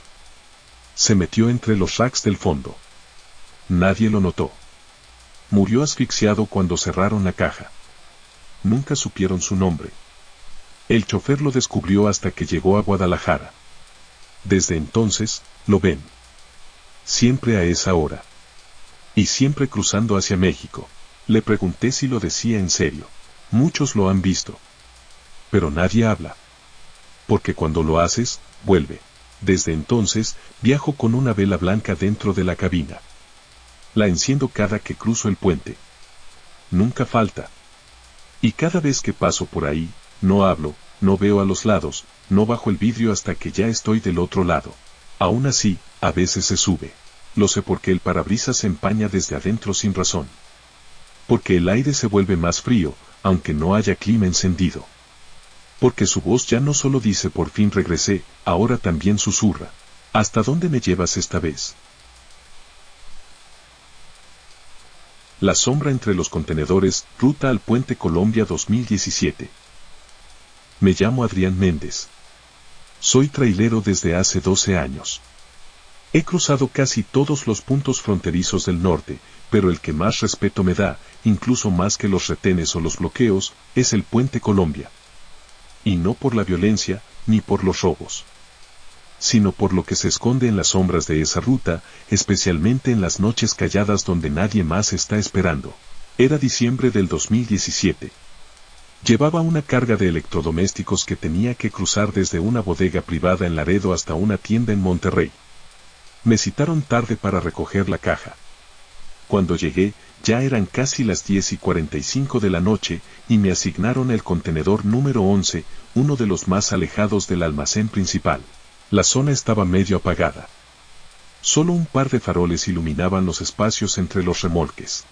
A: Se metió entre los racks del fondo. Nadie lo notó. Murió asfixiado cuando cerraron la caja. Nunca supieron su nombre. El chofer lo descubrió hasta que llegó a Guadalajara. Desde entonces, lo ven. Siempre a esa hora. Y siempre cruzando hacia México. Le pregunté si lo decía en serio. Muchos lo han visto. Pero nadie habla. Porque cuando lo haces, vuelve. Desde entonces, viajo con una vela blanca dentro de la cabina. La enciendo cada que cruzo el puente. Nunca falta. Y cada vez que paso por ahí, no hablo, no veo a los lados, no bajo el vidrio hasta que ya estoy del otro lado. Aún así, a veces se sube. Lo sé porque el parabrisas se empaña desde adentro sin razón. Porque el aire se vuelve más frío, aunque no haya clima encendido. Porque su voz ya no solo dice por fin regresé, ahora también susurra. ¿Hasta dónde me llevas esta vez? La sombra entre los contenedores, ruta al Puente Colombia 2017. Me llamo Adrián Méndez. Soy trailero desde hace 12 años. He cruzado casi todos los puntos fronterizos del norte, pero el que más respeto me da, incluso más que los retenes o los bloqueos, es el Puente Colombia. Y no por la violencia, ni por los robos. sino por lo que se esconde en las sombras de esa ruta, especialmente en las noches calladas donde nadie más está esperando. Era diciembre del 2017. Llevaba una carga de electrodomésticos que tenía que cruzar desde una bodega privada en Laredo hasta una tienda en Monterrey. Me citaron tarde para recoger la caja. Cuando llegué, ya eran casi las 10:45 de la noche, y me asignaron el contenedor número 11, uno de los más alejados del almacén principal. La zona estaba medio apagada. Solo un par de faroles iluminaban los espacios entre los remolques.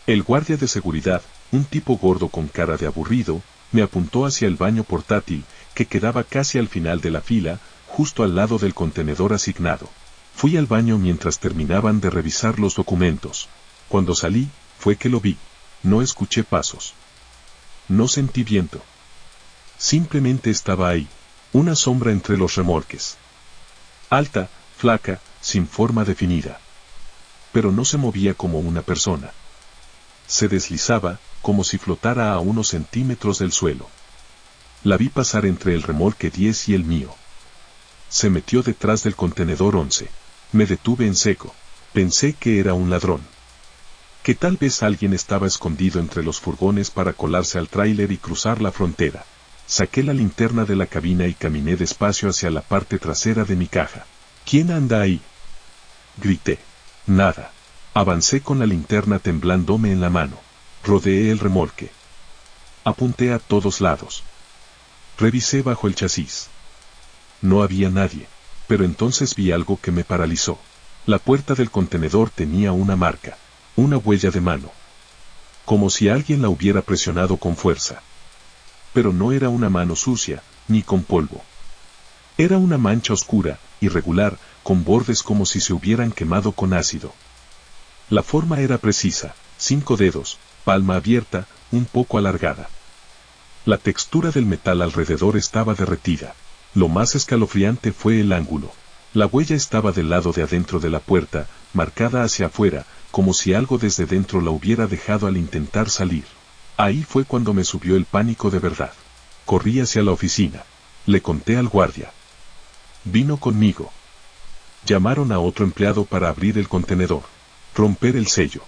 A: El guardia de seguridad, un tipo gordo con cara de aburrido, me apuntó hacia el baño portátil, que quedaba casi al final de la fila, justo al lado del contenedor asignado. Fui al baño mientras terminaban de revisar los documentos. Cuando salí, fue que lo vi. No escuché pasos. No sentí viento. Simplemente estaba ahí, una sombra entre los remolques. Alta, flaca, sin forma definida. Pero no se movía como una persona. Se deslizaba, como si flotara a unos centímetros del suelo. La vi pasar entre el remolque 10 y el mío. Se metió detrás del contenedor 11. Me detuve en seco. Pensé que era un ladrón. Que tal vez alguien estaba escondido entre los furgones para colarse al tráiler y cruzar la frontera. Saqué la linterna de la cabina y caminé despacio hacia la parte trasera de mi caja. ¿Quién anda ahí?, grité. Nada. Avancé con la linterna temblándome en la mano. Rodeé el remolque. Apunté a todos lados. Revisé bajo el chasis. No había nadie, pero entonces vi algo que me paralizó. La puerta del contenedor tenía una marca, una huella de mano. Como si alguien la hubiera presionado con fuerza. Pero no era una mano sucia, ni con polvo. Era una mancha oscura, irregular, con bordes como si se hubieran quemado con ácido. La forma era precisa, 5 dedos, palma abierta, un poco alargada. La textura del metal alrededor estaba derretida. Lo más escalofriante fue el ángulo. La huella estaba del lado de adentro de la puerta, marcada hacia afuera, como si algo desde dentro la hubiera dejado al intentar salir. Ahí fue cuando me subió el pánico de verdad. Corrí hacia la oficina. Le conté al guardia. Vino conmigo. Llamaron a otro empleado para abrir el contenedor. Romper el sello.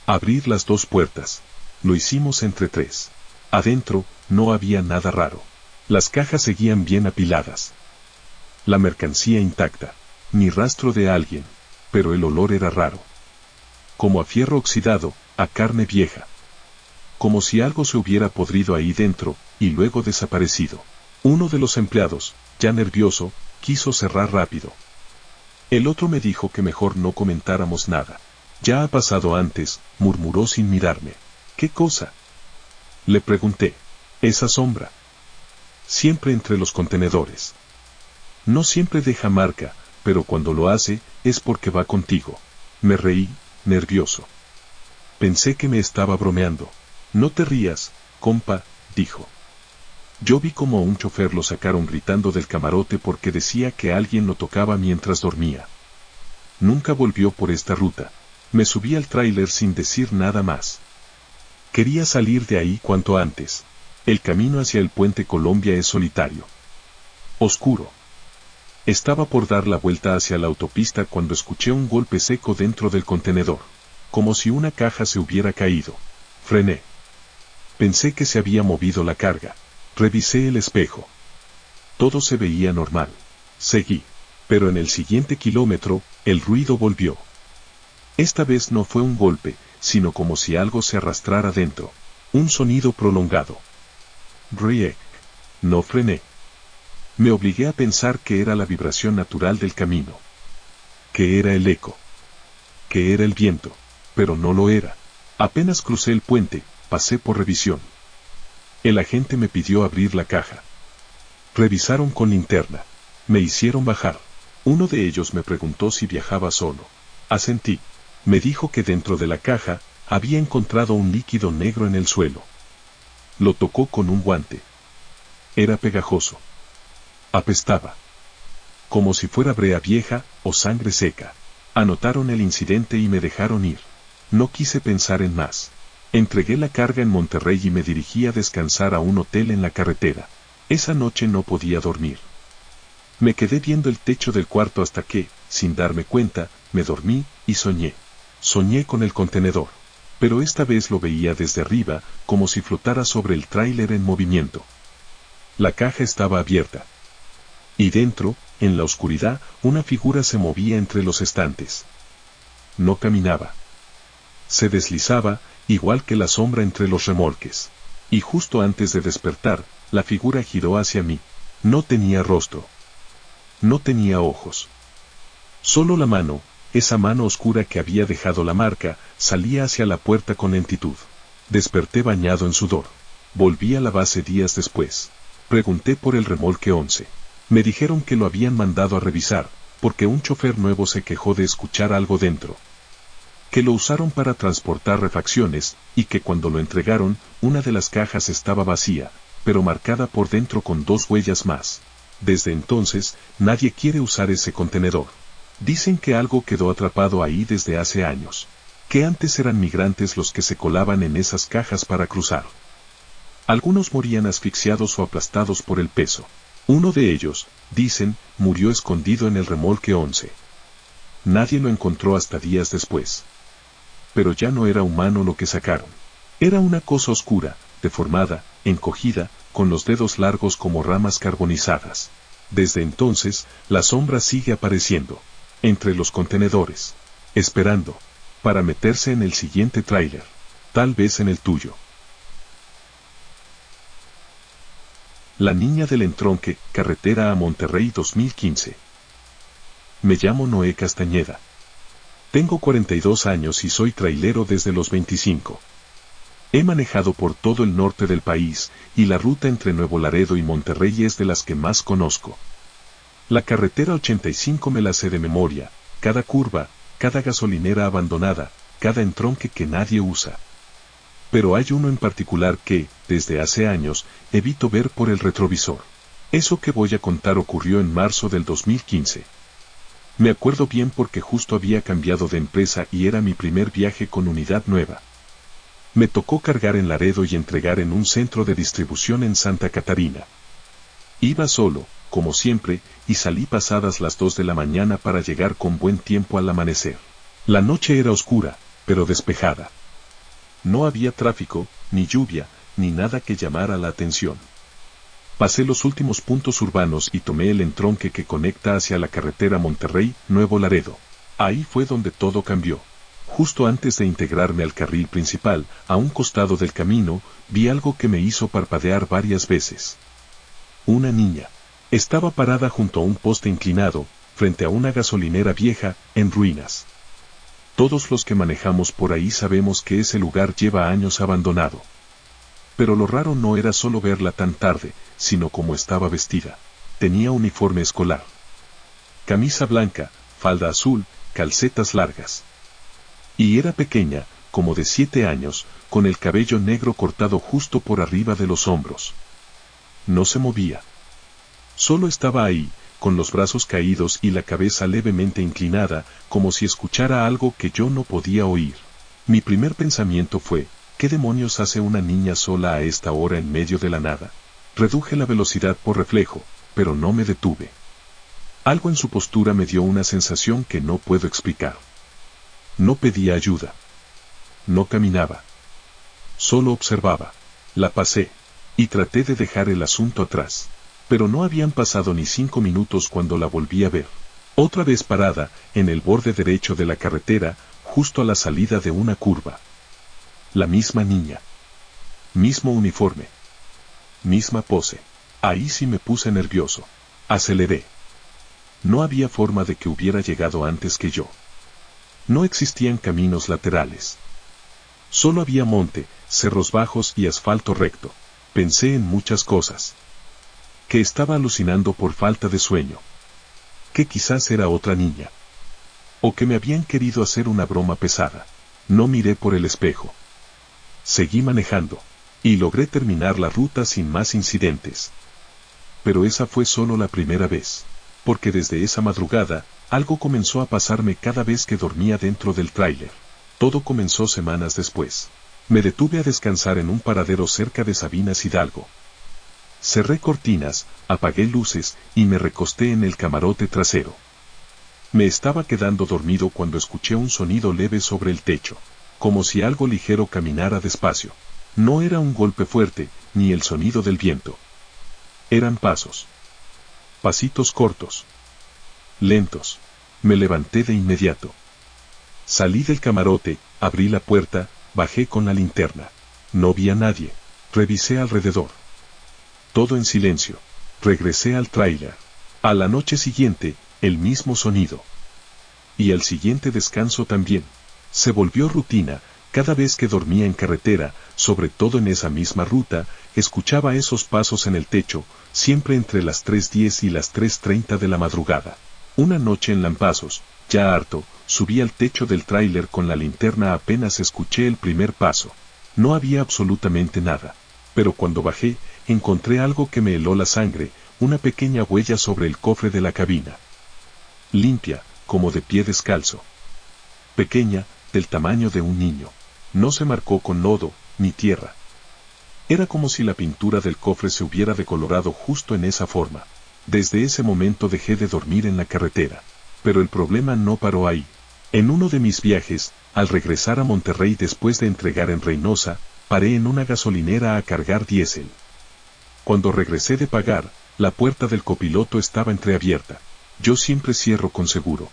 A: Abrir las 2 puertas. Lo hicimos entre 3. Adentro, no había nada raro. Las cajas seguían bien apiladas. La mercancía intacta. Ni rastro de alguien. Pero el olor era raro. Como a fierro oxidado, a carne vieja. Como si algo se hubiera podrido ahí dentro, y luego desaparecido. Uno de los empleados, ya nervioso, quiso cerrar rápido. El otro me dijo que mejor no comentáramos nada. Ya ha pasado antes, murmuró sin mirarme. ¿Qué cosa?, le pregunté. Esa sombra. Siempre entre los contenedores. No siempre deja marca, pero cuando lo hace, es porque va contigo. Me reí, nervioso. Pensé que me estaba bromeando. No te rías, compa, dijo. Yo vi como a un chofer lo sacaron gritando del camarote porque decía que alguien lo tocaba mientras dormía. Nunca volvió por esta ruta. Me subí al tráiler sin decir nada más. Quería salir de ahí cuanto antes. El camino hacia el puente Colombia es solitario. Oscuro. Estaba por dar la vuelta hacia la autopista cuando escuché un golpe seco dentro del contenedor. Como si una caja se hubiera caído. Frené. Pensé que se había movido la carga. Revisé el espejo. Todo se veía normal. Seguí. Pero en el siguiente kilómetro, el ruido volvió. Esta vez no fue un golpe, sino como si algo se arrastrara dentro. Un sonido prolongado. Riek. No frené. Me obligué a pensar que era la vibración natural del camino. Que era el eco. Que era el viento. Pero no lo era. Apenas crucé el puente, pasé por revisión. El agente me pidió abrir la caja. Revisaron con linterna. Me hicieron bajar. Uno de ellos me preguntó si viajaba solo. Asentí. Me dijo que dentro de la caja, había encontrado un líquido negro en el suelo. Lo tocó con un guante. Era pegajoso. Apestaba. Como si fuera brea vieja, o sangre seca. Anotaron el incidente y me dejaron ir. No quise pensar en más. Entregué la carga en Monterrey y me dirigí a descansar a un hotel en la carretera. Esa noche no podía dormir. Me quedé viendo el techo del cuarto hasta que, sin darme cuenta, me dormí y soñé. Soñé con el contenedor. Pero esta vez lo veía desde arriba, como si flotara sobre el tráiler en movimiento. La caja estaba abierta. Y dentro, en la oscuridad, una figura se movía entre los estantes. No caminaba. Se deslizaba, igual que la sombra entre los remolques. Y justo antes de despertar, la figura giró hacia mí. No tenía rostro. No tenía ojos. Solo la mano, esa mano oscura que había dejado la marca, salía hacia la puerta con lentitud. Desperté bañado en sudor. Volví a la base días después. Pregunté por el remolque 11. Me dijeron que lo habían mandado a revisar, porque un chofer nuevo se quejó de escuchar algo dentro. Que lo usaron para transportar refacciones, y que cuando lo entregaron, una de las cajas estaba vacía, pero marcada por dentro con 2 huellas más. Desde entonces, nadie quiere usar ese contenedor. Dicen que algo quedó atrapado ahí desde hace años. Que antes eran migrantes los que se colaban en esas cajas para cruzar. Algunos morían asfixiados o aplastados por el peso. Uno de ellos, dicen, murió escondido en el remolque 11. Nadie lo encontró hasta días después. Pero ya no era humano lo que sacaron. Era una cosa oscura, deformada, encogida, con los dedos largos como ramas carbonizadas. Desde entonces, la sombra sigue apareciendo, entre los contenedores, esperando, para meterse en el siguiente tráiler, tal vez en el tuyo. La niña del entronque, carretera a Monterrey 2015. Me llamo Noé Castañeda. Tengo 42 años y soy trailero desde los 25. He manejado por todo el norte del país, y la ruta entre Nuevo Laredo y Monterrey es de las que más conozco. La carretera 85 me la sé de memoria, cada curva, cada gasolinera abandonada, cada entronque que nadie usa. Pero hay uno en particular que, desde hace años, evito ver por el retrovisor. Eso que voy a contar ocurrió en marzo del 2015. Me acuerdo bien porque justo había cambiado de empresa y era mi primer viaje con unidad nueva. Me tocó cargar en Laredo y entregar en un centro de distribución en Santa Catarina. Iba solo, como siempre, y salí pasadas las 2 de la mañana para llegar con buen tiempo al amanecer. La noche era oscura, pero despejada. No había tráfico, ni lluvia, ni nada que llamara la atención. Pasé los últimos puntos urbanos y tomé el entronque que conecta hacia la carretera Monterrey-Nuevo Laredo. Ahí fue donde todo cambió. Justo antes de integrarme al carril principal, a un costado del camino, vi algo que me hizo parpadear varias veces. Una niña. Estaba parada junto a un poste inclinado, frente a una gasolinera vieja, en ruinas. Todos los que manejamos por ahí sabemos que ese lugar lleva años abandonado. Pero lo raro no era solo verla tan tarde, sino cómo estaba vestida. Tenía uniforme escolar. Camisa blanca, falda azul, calcetas largas. Y era pequeña, como de 7 años, con el cabello negro cortado justo por arriba de los hombros. No se movía. Solo estaba ahí, con los brazos caídos y la cabeza levemente inclinada, como si escuchara algo que yo no podía oír. Mi primer pensamiento fue, ¿qué demonios hace una niña sola a esta hora en medio de la nada? Reduje la velocidad por reflejo, pero no me detuve. Algo en su postura me dio una sensación que no puedo explicar. No pedía ayuda. No caminaba. Solo observaba. La pasé, y traté de dejar el asunto atrás. Pero no habían pasado ni 5 minutos cuando la volví a ver. Otra vez parada, en el borde derecho de la carretera, justo a la salida de una curva. La misma niña. Mismo uniforme. Misma pose. Ahí sí me puse nervioso. Aceleré. No había forma de que hubiera llegado antes que yo. No existían caminos laterales. Solo había monte, cerros bajos y asfalto recto. Pensé en muchas cosas. Que estaba alucinando por falta de sueño. Que quizás era otra niña. O que me habían querido hacer una broma pesada. No miré por el espejo. Seguí manejando. Y logré terminar la ruta sin más incidentes. Pero esa fue solo la primera vez. Porque desde esa madrugada, algo comenzó a pasarme cada vez que dormía dentro del tráiler. Todo comenzó semanas después. Me detuve a descansar en un paradero cerca de Sabinas Hidalgo. Cerré cortinas, apagué luces y me recosté en el camarote trasero. Me estaba quedando dormido cuando escuché un sonido leve sobre el techo, como si algo ligero caminara despacio. No era un golpe fuerte, ni el sonido del viento. Eran pasos. Pasitos cortos. Lentos. Me levanté de inmediato. Salí del camarote, abrí la puerta, bajé con la linterna. No vi a nadie. Revisé alrededor. Todo en silencio. Regresé al tráiler. A la noche siguiente, el mismo sonido. Y al siguiente descanso también. Se volvió rutina, cada vez que dormía en carretera, sobre todo en esa misma ruta, escuchaba esos pasos en el techo, siempre entre las 3:10 y las 3:30 de la madrugada. Una noche en Lampazos, ya harto, subí al techo del tráiler con la linterna apenas escuché el primer paso. No había absolutamente nada. Pero cuando bajé, encontré algo que me heló la sangre, una pequeña huella sobre el cofre de la cabina. Limpia, como de pie descalzo. Pequeña, del tamaño de un niño. No se marcó con lodo, ni tierra. Era como si la pintura del cofre se hubiera decolorado justo en esa forma. Desde ese momento dejé de dormir en la carretera. Pero el problema no paró ahí. En uno de mis viajes, al regresar a Monterrey después de entregar en Reynosa, paré en una gasolinera a cargar diésel. Cuando regresé de pagar, la puerta del copiloto estaba entreabierta. Yo siempre cierro con seguro.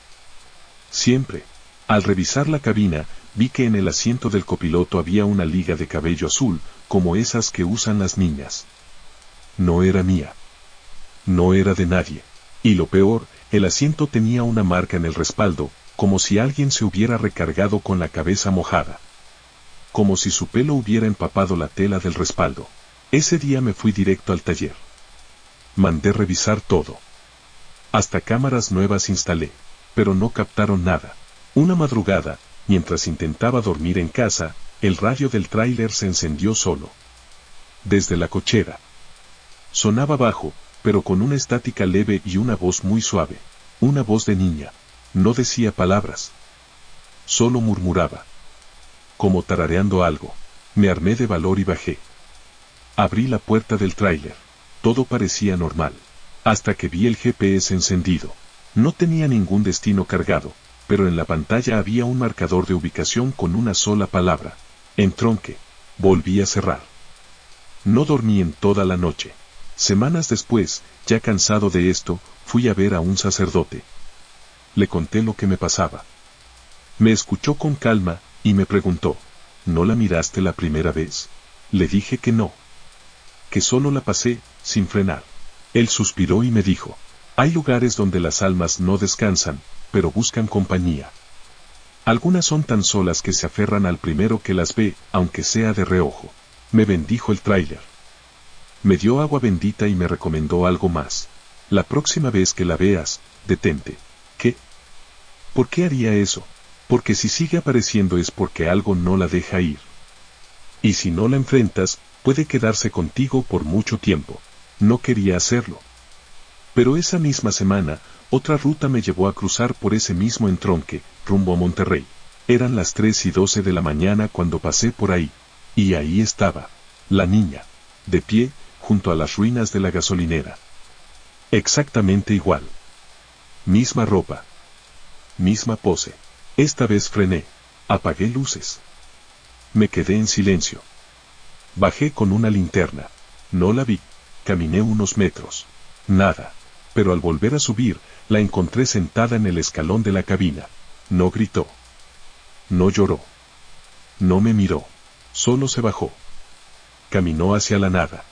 A: Siempre. Al revisar la cabina, vi que en el asiento del copiloto había una liga de cabello azul, como esas que usan las niñas. No era mía. No era de nadie. Y lo peor, el asiento tenía una marca en el respaldo, como si alguien se hubiera recargado con la cabeza mojada. Como si su pelo hubiera empapado la tela del respaldo. Ese día me fui directo al taller. Mandé revisar todo. Hasta cámaras nuevas instalé, pero no captaron nada. Una madrugada, mientras intentaba dormir en casa, el radio del tráiler se encendió solo. Desde la cochera. Sonaba bajo, pero con una estática leve y una voz muy suave. Una voz de niña. No decía palabras. Solo murmuraba. Como tarareando algo. Me armé de valor y bajé. Abrí la puerta del tráiler. Todo parecía normal. Hasta que vi el GPS encendido. No tenía ningún destino cargado, pero en la pantalla había un marcador de ubicación con una sola palabra. Entronque. Volví a cerrar. No dormí en toda la noche. Semanas después, ya cansado de esto, fui a ver a un sacerdote. Le conté lo que me pasaba. Me escuchó con calma, y me preguntó, ¿no la miraste la primera vez? Le dije que no. Que solo la pasé, sin frenar. Él suspiró y me dijo, hay lugares donde las almas no descansan, pero buscan compañía. Algunas son tan solas que se aferran al primero que las ve, aunque sea de reojo. Me bendijo el tráiler. Me dio agua bendita y me recomendó algo más. La próxima vez que la veas, detente. ¿Qué? ¿Por qué haría eso? Porque si sigue apareciendo es porque algo no la deja ir. Y si no la enfrentas, puede quedarse contigo por mucho tiempo. No quería hacerlo. Pero esa misma semana, otra ruta me llevó a cruzar por ese mismo entronque, rumbo a Monterrey. Eran las 3:12 de la mañana cuando pasé por ahí. Y ahí estaba, la niña, de pie, junto a las ruinas de la gasolinera. Exactamente igual. Misma ropa. Misma pose. Esta vez frené. Apagué luces. Me quedé en silencio. Bajé con una linterna. No la vi. Caminé unos metros. Nada. Pero al volver a subir, la encontré sentada en el escalón de la cabina. No gritó. No lloró. No me miró. Solo se bajó. Caminó hacia la nada.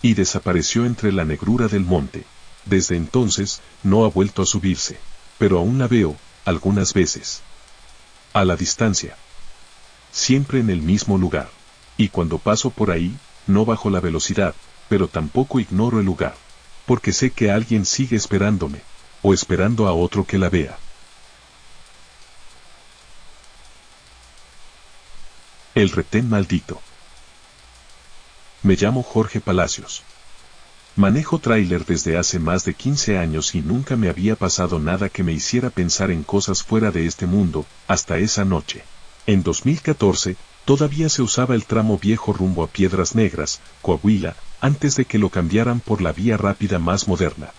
A: Y desapareció entre la negrura del monte. Desde entonces, no ha vuelto a subirse. Pero aún la veo, algunas veces. A la distancia. Siempre en el mismo lugar. Y cuando paso por ahí, no bajo la velocidad, pero tampoco ignoro el lugar. Porque sé que alguien sigue esperándome, o esperando a otro que la vea. El retén maldito. Me llamo Jorge Palacios. Manejo tráiler desde hace más de 15 años y nunca me había pasado nada que me hiciera pensar en cosas fuera de este mundo, hasta esa noche. En 2014, todavía se usaba el tramo viejo rumbo a Piedras Negras, Coahuila, antes de que lo cambiaran por la vía rápida más moderna.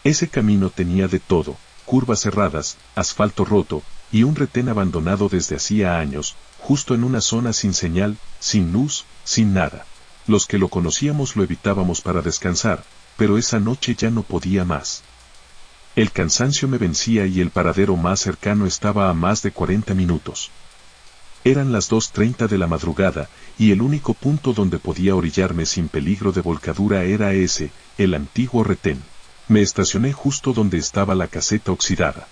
A: Ese camino tenía de todo, curvas cerradas, asfalto roto, y un retén abandonado desde hacía años, justo en una zona sin señal, sin luz, sin nada. Los que lo conocíamos lo evitábamos para descansar, pero esa noche ya no podía más. El cansancio me vencía y el paradero más cercano estaba a más de 40 minutos. Eran las 2:30 de la madrugada, y el único punto donde podía orillarme sin peligro de volcadura era ese, el antiguo retén. Me estacioné justo donde estaba la caseta oxidada.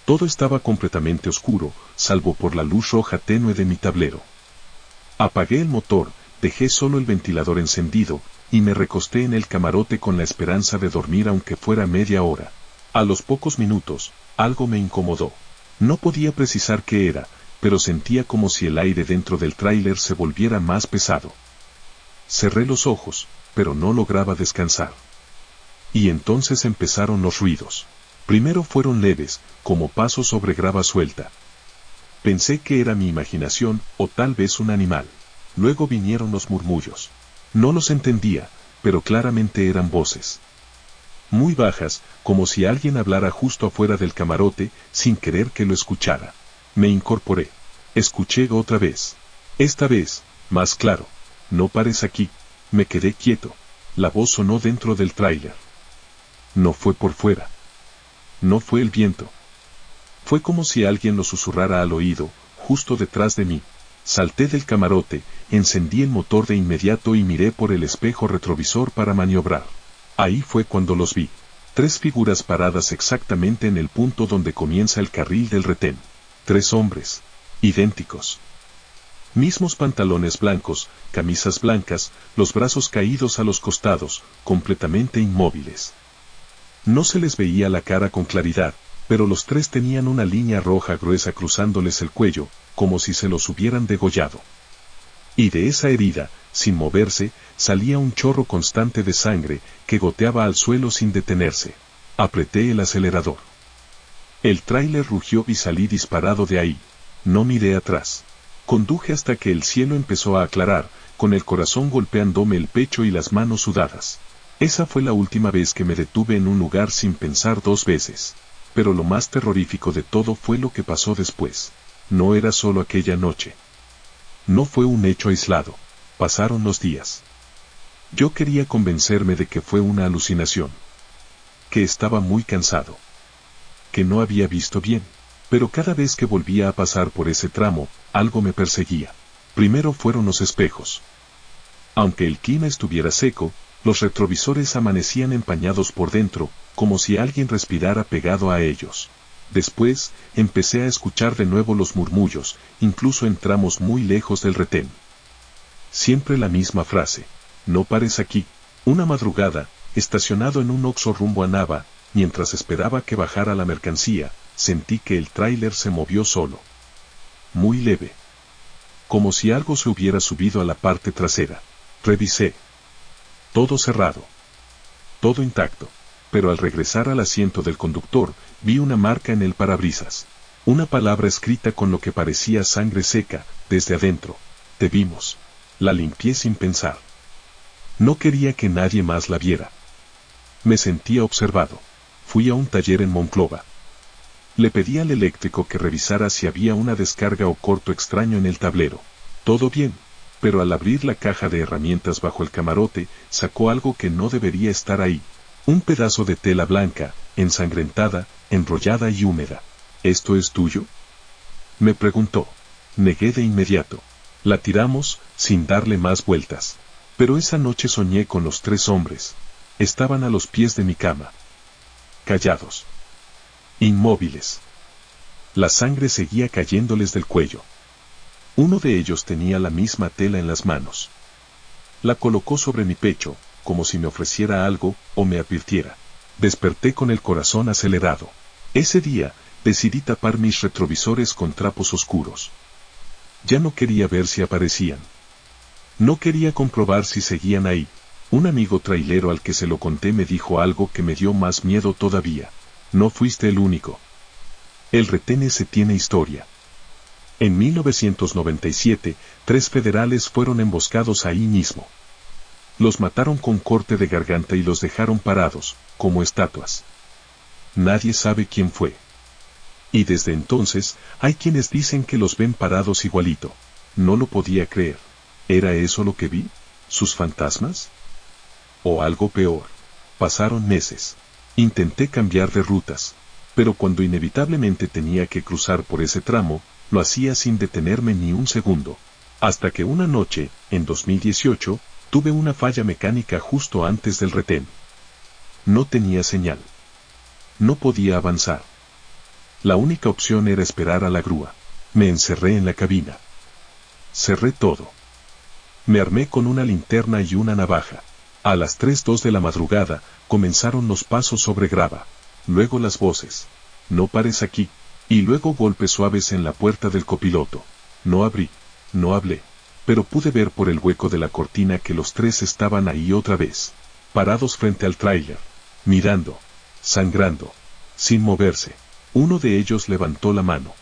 A: Todo estaba completamente oscuro, salvo por la luz roja tenue de mi tablero. Apagué el motor, dejé solo el ventilador encendido, y me recosté en el camarote con la esperanza de dormir aunque fuera media hora. A los pocos minutos, algo me incomodó. No podía precisar qué era, pero sentía como si el aire dentro del tráiler se volviera más pesado. Cerré los ojos, pero no lograba descansar. Y entonces empezaron los ruidos. Primero fueron leves, como pasos sobre grava suelta. Pensé que era mi imaginación, o tal vez un animal. Luego vinieron los murmullos. No los entendía, pero claramente eran voces. Muy bajas, como si alguien hablara justo afuera del camarote, sin querer que lo escuchara. Me incorporé. Escuché otra vez. Esta vez, más claro. No pares aquí. Me quedé quieto. La voz sonó dentro del tráiler. No fue por fuera. No fue el viento. Fue como si alguien lo susurrara al oído, justo detrás de mí. Salté del camarote, encendí el motor de inmediato y miré por el espejo retrovisor para maniobrar. Ahí fue cuando los vi. 3 figuras paradas exactamente en el punto donde comienza el carril del retén. 3 hombres. Idénticos. Mismos pantalones blancos, camisas blancas, los brazos caídos a los costados, completamente inmóviles. No se les veía la cara con claridad, pero los 3 tenían una línea roja gruesa cruzándoles el cuello, como si se los hubieran degollado. Y de esa herida, sin moverse, salía un chorro constante de sangre, que goteaba al suelo sin detenerse. Apreté el acelerador. El tráiler rugió y salí disparado de ahí. No miré atrás. Conduje hasta que el cielo empezó a aclarar, con el corazón golpeándome el pecho y las manos sudadas. Esa fue la última vez que me detuve en un lugar sin pensar 2 veces. Pero lo más terrorífico de todo fue lo que pasó después. No era solo aquella noche. No fue un hecho aislado. Pasaron los días. Yo quería convencerme de que fue una alucinación. Que estaba muy cansado. Que no había visto bien. Pero cada vez que volvía a pasar por ese tramo, algo me perseguía. Primero fueron los espejos. Aunque el clima estuviera seco, los retrovisores amanecían empañados por dentro, como si alguien respirara pegado a ellos. Después, empecé a escuchar de nuevo los murmullos, incluso en tramos muy lejos del retén. Siempre la misma frase. No pares aquí. Una madrugada, estacionado en un Oxxo rumbo a Nava, mientras esperaba que bajara la mercancía, sentí que el tráiler se movió solo. Muy leve. Como si algo se hubiera subido a la parte trasera. Revisé. Todo cerrado. Todo intacto. Pero al regresar al asiento del conductor, vi una marca en el parabrisas. Una palabra escrita con lo que parecía sangre seca, desde adentro. Te vimos. La limpié sin pensar. No quería que nadie más la viera. Me sentía observado. Fui a un taller en Monclova. Le pedí al eléctrico que revisara si había una descarga o corto extraño en el tablero. Todo bien. Pero al abrir la caja de herramientas bajo el camarote, sacó algo que no debería estar ahí. Un pedazo de tela blanca, ensangrentada, enrollada y húmeda. ¿Esto es tuyo?, me preguntó. Negué de inmediato. La tiramos, sin darle más vueltas. Pero esa noche soñé con los 3 hombres. Estaban a los pies de mi cama. Callados. Inmóviles. La sangre seguía cayéndoles del cuello. Uno de ellos tenía la misma tela en las manos. La colocó sobre mi pecho, como si me ofreciera algo, o me advirtiera. Desperté con el corazón acelerado. Ese día, decidí tapar mis retrovisores con trapos oscuros. Ya no quería ver si aparecían. No quería comprobar si seguían ahí. Un amigo trailero al que se lo conté me dijo algo que me dio más miedo todavía. No fuiste el único. El retén ese tiene historia. En 1997, 3 federales fueron emboscados ahí mismo. Los mataron con corte de garganta y los dejaron parados, como estatuas. Nadie sabe quién fue. Y desde entonces, hay quienes dicen que los ven parados igualito. No lo podía creer. ¿Era eso lo que vi? ¿Sus fantasmas? O algo peor. Pasaron meses. Intenté cambiar de rutas, pero cuando inevitablemente tenía que cruzar por ese tramo, lo hacía sin detenerme ni un segundo. Hasta que una noche, en 2018, tuve una falla mecánica justo antes del retén. No tenía señal. No podía avanzar. La única opción era esperar a la grúa. Me encerré en la cabina. Cerré todo. Me armé con una linterna y una navaja. A las 3:02 de la madrugada, comenzaron los pasos sobre grava. Luego las voces. No pares aquí. Y luego golpes suaves en la puerta del copiloto. No abrí. No hablé. Pero pude ver por el hueco de la cortina que los tres estaban ahí otra vez. Parados frente al tráiler. Mirando. Sangrando. Sin moverse. Uno de ellos levantó la mano.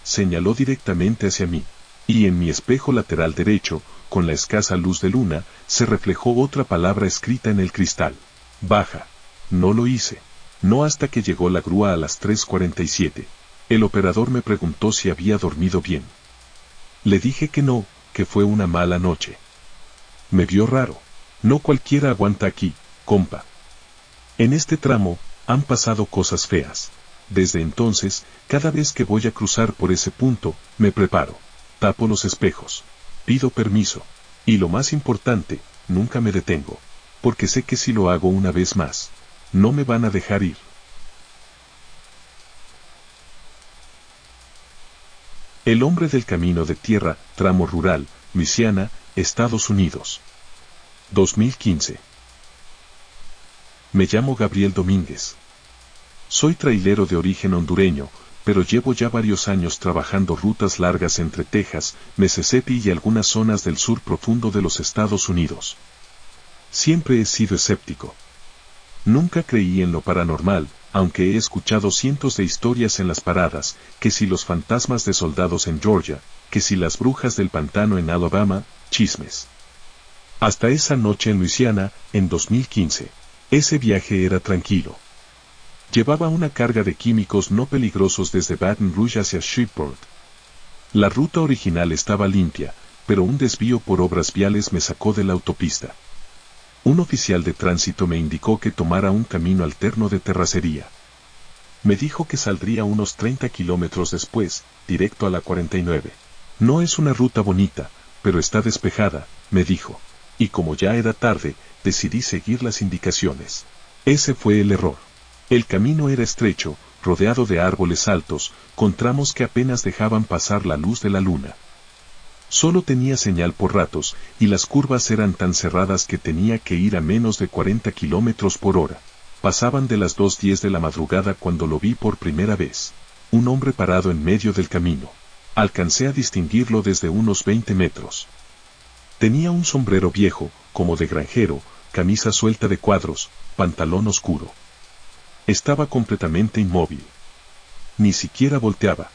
A: Señaló directamente hacia mí. Y en mi espejo lateral derecho, con la escasa luz de luna, se reflejó otra palabra escrita en el cristal. Baja. No lo hice. No hasta que llegó la grúa a las 3:47. El operador me preguntó si había dormido bien. Le dije que no, que fue una mala noche. Me vio raro. No cualquiera aguanta aquí, compa. En este tramo, han pasado cosas feas. Desde entonces, cada vez que voy a cruzar por ese punto, me preparo. Tapo los espejos. Pido permiso. Y lo más importante, nunca me detengo. Porque sé que si lo hago una vez más, no me van a dejar ir. El hombre del camino de tierra, tramo rural, Luisiana, Estados Unidos. 2015. Me llamo Gabriel Domínguez. Soy trailero de origen hondureño, pero llevo ya varios años trabajando rutas largas entre Texas, Mississippi y algunas zonas del sur profundo de los Estados Unidos. Siempre he sido escéptico. Nunca creí en lo paranormal, aunque he escuchado cientos de historias en las paradas, que si los fantasmas de soldados en Georgia, que si las brujas del pantano en Alabama, chismes. Hasta esa noche en Luisiana, en 2015. Ese viaje era tranquilo. Llevaba una carga de químicos no peligrosos desde Baton Rouge hacia Shreveport. La ruta original estaba limpia, pero un desvío por obras viales me sacó de la autopista. Un oficial de tránsito me indicó que tomara un camino alterno de terracería. Me dijo que saldría unos 30 kilómetros después, directo a la 49. No es una ruta bonita, pero está despejada, me dijo. Y como ya era tarde, decidí seguir las indicaciones. Ese fue el error. El camino era estrecho, rodeado de árboles altos, con tramos que apenas dejaban pasar la luz de la luna. Solo tenía señal por ratos, y las curvas eran tan cerradas que tenía que ir a menos de 40 kilómetros por hora. Pasaban de las 2:10 de la madrugada cuando lo vi por primera vez. Un hombre parado en medio del camino. Alcancé a distinguirlo desde unos 20 metros. Tenía un sombrero viejo, como de granjero, camisa suelta de cuadros, pantalón oscuro. Estaba completamente inmóvil. Ni siquiera volteaba.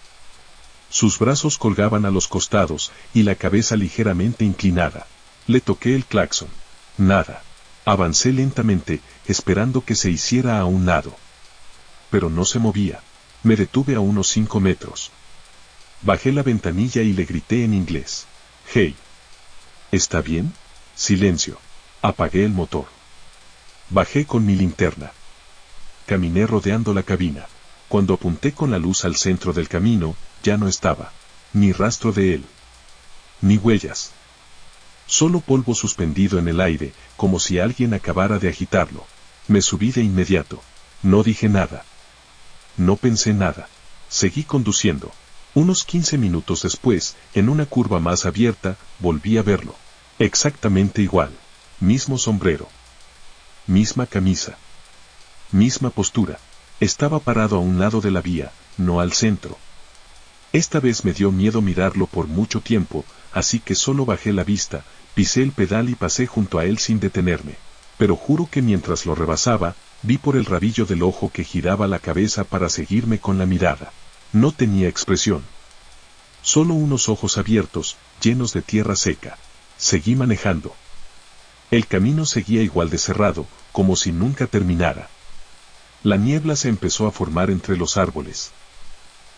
A: Sus brazos colgaban a los costados, y la cabeza ligeramente inclinada. Le toqué el claxon. Nada. Avancé lentamente, esperando que se hiciera a un lado. Pero no se movía. Me detuve a unos 5 metros. Bajé la ventanilla y le grité en inglés. Hey. ¿Está bien? Silencio. Apagué el motor. Bajé con mi linterna. Caminé rodeando la cabina. Cuando apunté con la luz al centro del camino, ya no estaba. Ni rastro de él. Ni huellas. Solo polvo suspendido en el aire, como si alguien acabara de agitarlo. Me subí de inmediato. No dije nada. No pensé nada. Seguí conduciendo. Unos 15 minutos después, en una curva más abierta, volví a verlo. Exactamente igual. Mismo sombrero. Misma camisa. Misma postura. Estaba parado a un lado de la vía, no al centro. Esta vez me dio miedo mirarlo por mucho tiempo, así que solo bajé la vista, pisé el pedal y pasé junto a él sin detenerme. Pero juro que mientras lo rebasaba, vi por el rabillo del ojo que giraba la cabeza para seguirme con la mirada. No tenía expresión. Solo unos ojos abiertos, llenos de tierra seca. Seguí manejando. El camino seguía igual de cerrado, como si nunca terminara. La niebla se empezó a formar entre los árboles.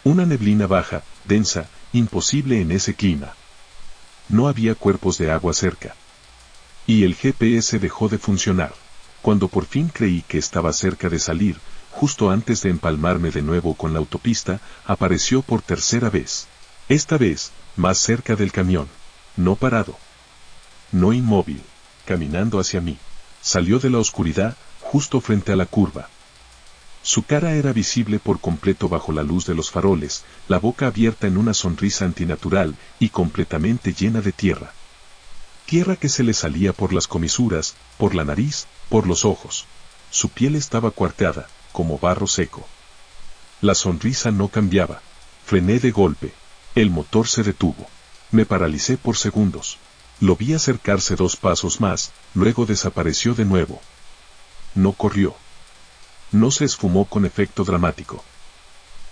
A: Una neblina baja, densa, imposible en ese clima. No había cuerpos de agua cerca. Y el GPS dejó de funcionar. Cuando por fin creí que estaba cerca de salir, justo antes de empalmarme de nuevo con la autopista, apareció por tercera vez. Esta vez, más cerca del camión. No parado. No inmóvil, caminando hacia mí. Salió de la oscuridad, justo frente a la curva. Su cara era visible por completo bajo la luz de los faroles, la boca abierta en una sonrisa antinatural y completamente llena de tierra. Tierra que se le salía por las comisuras, por la nariz, por los ojos. Su piel estaba cuarteada, como barro seco. La sonrisa no cambiaba. Frené de golpe. El motor se detuvo. Me paralicé por segundos. Lo vi acercarse 2 pasos más, luego desapareció de nuevo. No corrió. No se esfumó con efecto dramático.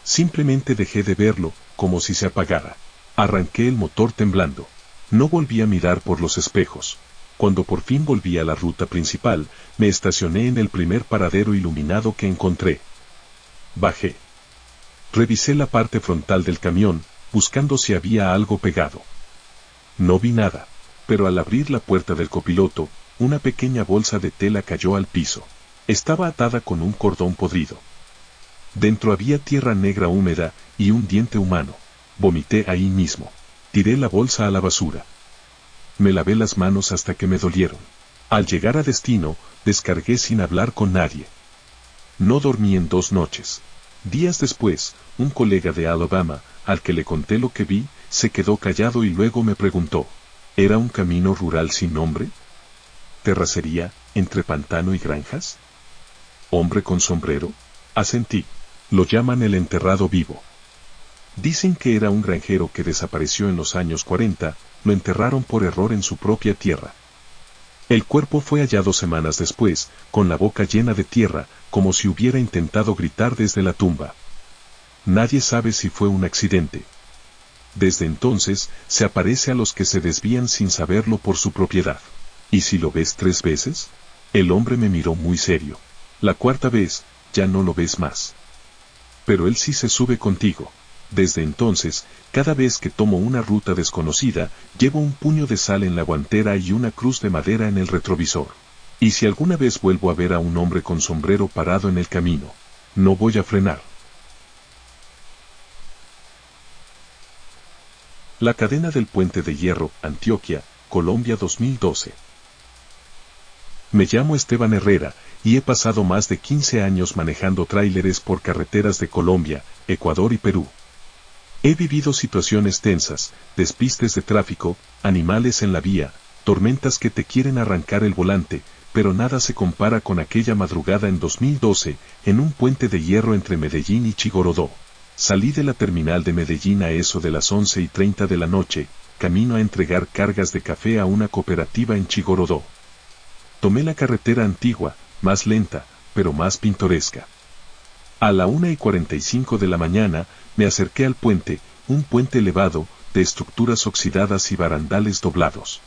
A: Simplemente dejé de verlo, como si se apagara. Arranqué el motor temblando. No volví a mirar por los espejos. Cuando por fin volví a la ruta principal, me estacioné en el primer paradero iluminado que encontré. Bajé. Revisé la parte frontal del camión, buscando si había algo pegado. No vi nada, pero al abrir la puerta del copiloto, una pequeña bolsa de tela cayó al piso. Estaba atada con un cordón podrido. Dentro había tierra negra húmeda y un diente humano. Vomité ahí mismo. Tiré la bolsa a la basura. Me lavé las manos hasta que me dolieron. Al llegar a destino, descargué sin hablar con nadie. No dormí en 2 noches. Días después, un colega de Alabama, al que le conté lo que vi, se quedó callado y luego me preguntó, ¿era un camino rural sin nombre? ¿Terracería, entre pantano y granjas? ¿Hombre con sombrero? Asentí. Lo llaman el enterrado vivo. Dicen que era un granjero que desapareció en los años 40, lo enterraron por error en su propia tierra. El cuerpo fue hallado semanas después, con la boca llena de tierra, como si hubiera intentado gritar desde la tumba. Nadie sabe si fue un accidente. Desde entonces, se aparece a los que se desvían sin saberlo por su propiedad. ¿Y si lo ves 3 veces? El hombre me miró muy serio. La 4ª vez, ya no lo ves más. Pero él sí se sube contigo. Desde entonces, cada vez que tomo una ruta desconocida, llevo un puño de sal en la guantera y una cruz de madera en el retrovisor. Y si alguna vez vuelvo a ver a un hombre con sombrero parado en el camino, no voy a frenar. La cadena del Puente de Hierro, Antioquia, Colombia 2012. Me llamo Esteban Herrera, y he pasado más de 15 años manejando tráileres por carreteras de Colombia, Ecuador y Perú. He vivido situaciones tensas, despistes de tráfico, animales en la vía, tormentas que te quieren arrancar el volante, pero nada se compara con aquella madrugada en 2012, en un puente de hierro entre Medellín y Chigorodó. Salí de la terminal de Medellín a eso de las 11:30 de la noche, camino a entregar cargas de café a una cooperativa en Chigorodó. Tomé la carretera antigua, más lenta, pero más pintoresca. A la 1:45 de la mañana, me acerqué al puente, un puente elevado, de estructuras oxidadas y barandales doblados.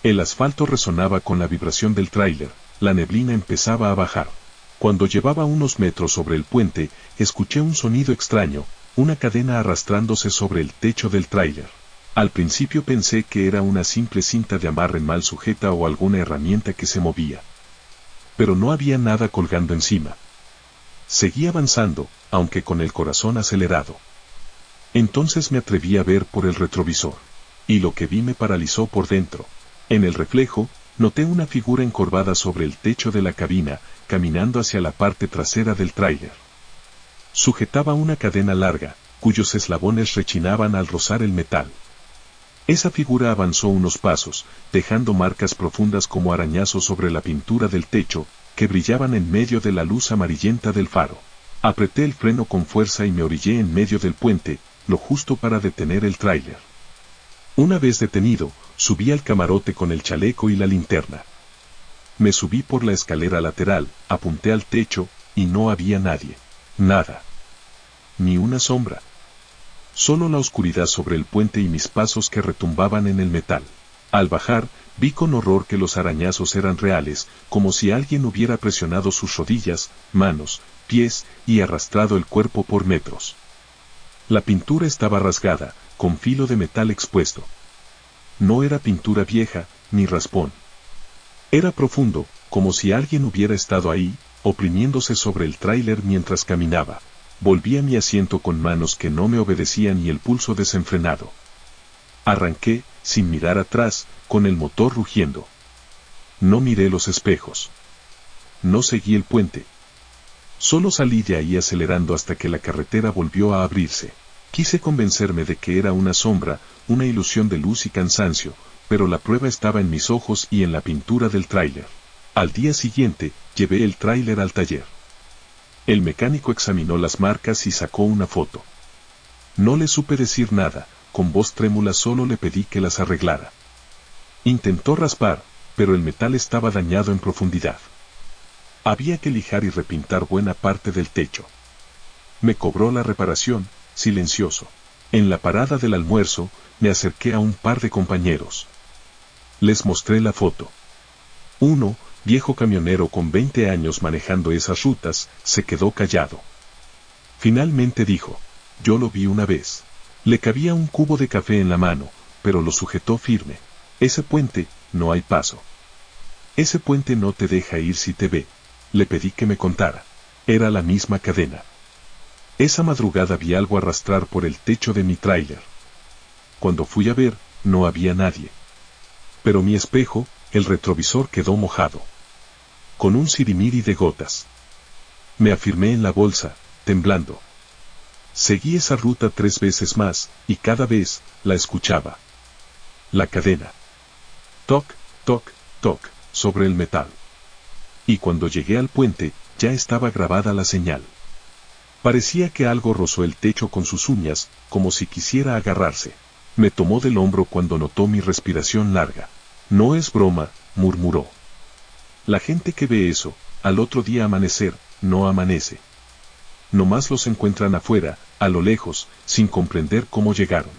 A: El asfalto resonaba con la vibración del tráiler, la neblina empezaba a bajar. Cuando llevaba unos metros sobre el puente, escuché un sonido extraño, una cadena arrastrándose sobre el techo del tráiler. Al principio pensé que era una simple cinta de amarre mal sujeta o alguna herramienta que se movía. Pero no había nada colgando encima. Seguí avanzando, aunque con el corazón acelerado. Entonces me atreví a ver por el retrovisor. Y lo que vi me paralizó por dentro. En el reflejo, noté una figura encorvada sobre el techo de la cabina, caminando hacia la parte trasera del tráiler. Sujetaba una cadena larga, cuyos eslabones rechinaban al rozar el metal. Esa figura avanzó unos pasos, dejando marcas profundas como arañazos sobre la pintura del techo, que brillaban en medio de la luz amarillenta del faro. Apreté el freno con fuerza y me orillé en medio del puente, lo justo para detener el tráiler. Una vez detenido, subí al camarote con el chaleco y la linterna. Me subí por la escalera lateral, apunté al techo, y no había nadie. Nada. Ni una sombra. Solo la oscuridad sobre el puente y mis pasos que retumbaban en el metal. Al bajar, Vi con horror que los arañazos eran reales, como si alguien hubiera presionado sus rodillas, manos, pies y arrastrado el cuerpo por metros. La pintura estaba rasgada, con filo de metal expuesto. No era pintura vieja, ni raspón. Era profundo, como si alguien hubiera estado ahí, oprimiéndose sobre el tráiler mientras caminaba. Volví a mi asiento con manos que no me obedecían y el pulso desenfrenado. Arranqué, sin mirar atrás, con el motor rugiendo. No miré los espejos. No seguí el puente. Solo salí de ahí acelerando hasta que la carretera volvió a abrirse. Quise convencerme de que era una sombra, una ilusión de luz y cansancio, pero la prueba estaba en mis ojos y en la pintura del tráiler. Al día siguiente, llevé el tráiler al taller. El mecánico examinó las marcas y sacó una foto. No le supe decir nada, con voz trémula solo le pedí que las arreglara. Intentó raspar, pero el metal estaba dañado en profundidad. Había que lijar y repintar buena parte del techo. Me cobró la reparación, silencioso. En la parada del almuerzo, me acerqué a un par de compañeros. Les mostré la foto. Uno, viejo camionero con 20 años manejando esas rutas, se quedó callado. Finalmente dijo, yo lo vi una vez. Le cabía un cubo de café en la mano, pero lo sujetó firme. Ese puente, no hay paso. Ese puente no te deja ir si te ve. Le pedí que me contara. Era la misma cadena. Esa madrugada vi algo arrastrar por el techo de mi tráiler. Cuando fui a ver, no había nadie. Pero mi espejo, el retrovisor quedó mojado. Con un sirimiri de gotas. Me afirmé en la bolsa, temblando. Seguí esa ruta 3 veces más, y cada vez, la escuchaba. La cadena. Toc, toc, toc, sobre el metal. Y cuando llegué al puente, ya estaba grabada la señal. Parecía que algo rozó el techo con sus uñas, como si quisiera agarrarse. Me tomó del hombro cuando notó mi respiración larga. No es broma, murmuró. La gente que ve eso, al otro día amanecer, no amanece. Nomás los encuentran afuera, a lo lejos, sin comprender cómo llegaron.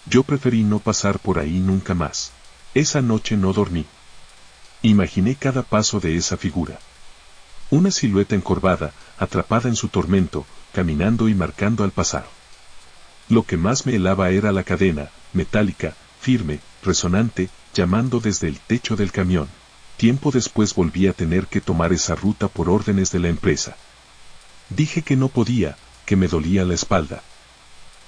A: Yo preferí no pasar por ahí nunca más. Esa noche no dormí. Imaginé cada paso de esa figura. Una silueta encorvada, atrapada en su tormento, caminando y marcando al pasar. Lo que más me helaba era la cadena, metálica, firme, resonante, llamando desde el techo del camión. Tiempo después volví a tener que tomar esa ruta por órdenes de la empresa. Dije que no podía, que me dolía la espalda.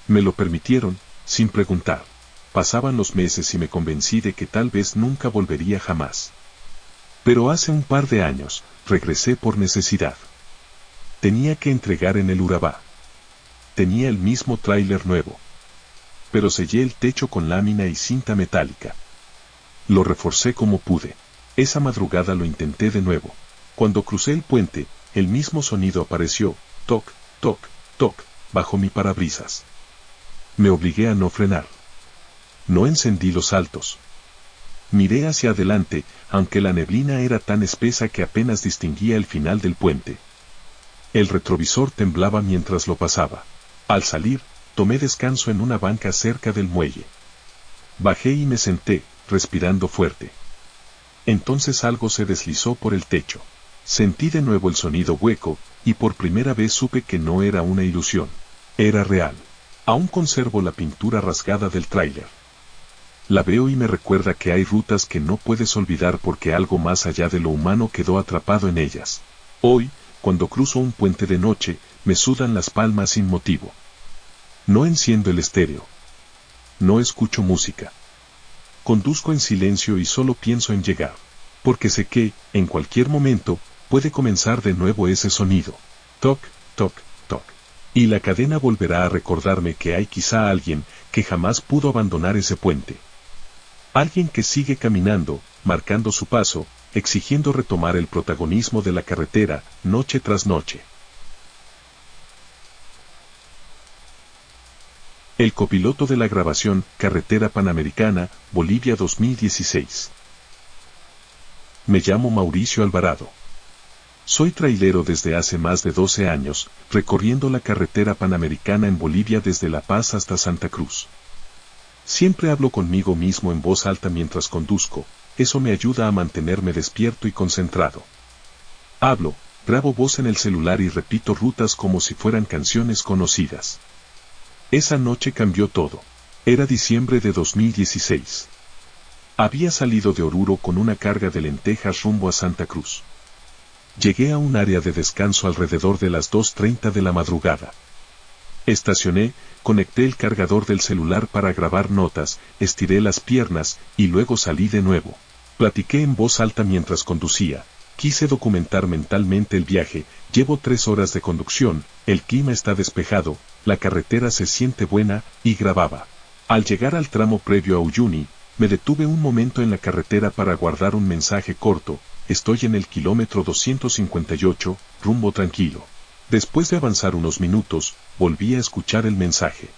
A: Me lo permitieron, sin preguntar. Pasaban los meses y me convencí de que tal vez nunca volvería jamás. Pero hace un par de años, regresé por necesidad. Tenía que entregar en el Urabá. Tenía el mismo tráiler nuevo. Pero sellé el techo con lámina y cinta metálica. Lo reforcé como pude. Esa madrugada lo intenté de nuevo. Cuando crucé el puente, el mismo sonido apareció, toc, toc, toc, bajo mi parabrisas. Me obligué a no frenar. No encendí los altos. Miré hacia adelante, aunque la neblina era tan espesa que apenas distinguía el final del puente. El retrovisor temblaba mientras lo pasaba. Al salir, tomé descanso en una banca cerca del muelle. Bajé y me senté, respirando fuerte. Entonces algo se deslizó por el techo. Sentí de nuevo el sonido hueco, y por primera vez supe que no era una ilusión. Era real. Aún conservo la pintura rasgada del tráiler. La veo y me recuerda que hay rutas que no puedes olvidar porque algo más allá de lo humano quedó atrapado en ellas. Hoy, cuando cruzo un puente de noche, me sudan las palmas sin motivo. No enciendo el estéreo. No escucho música. Conduzco en silencio y solo pienso en llegar. Porque sé que, en cualquier momento, puede comenzar de nuevo ese sonido. Toc, toc, toc. Y la cadena volverá a recordarme que hay quizá alguien que jamás pudo abandonar ese puente. Alguien que sigue caminando, marcando su paso, exigiendo retomar el protagonismo de la carretera, noche tras noche. El copiloto de la grabación, Carretera Panamericana, Bolivia 2016. Me llamo Mauricio Alvarado. Soy trailero desde hace más de 12 años, recorriendo la carretera panamericana en Bolivia desde La Paz hasta Santa Cruz. Siempre hablo conmigo mismo en voz alta mientras conduzco, eso me ayuda a mantenerme despierto y concentrado. Hablo, grabo voz en el celular y repito rutas como si fueran canciones conocidas. Esa noche cambió todo. Era diciembre de 2016. Había salido de Oruro con una carga de lentejas rumbo a Santa Cruz. Llegué a un área de descanso alrededor de las 2:30 de la madrugada. Estacioné, conecté el cargador del celular para grabar notas, estiré las piernas y luego salí de nuevo. Platiqué en voz alta mientras conducía. Quise documentar mentalmente el viaje. Llevo 3 horas de conducción, el clima está despejado, la carretera se siente buena, y grababa. Al llegar al tramo previo a Uyuni, me detuve un momento en la carretera para guardar un mensaje corto. Estoy en el kilómetro 258, rumbo tranquilo. Después de avanzar unos minutos, volví a escuchar el mensaje.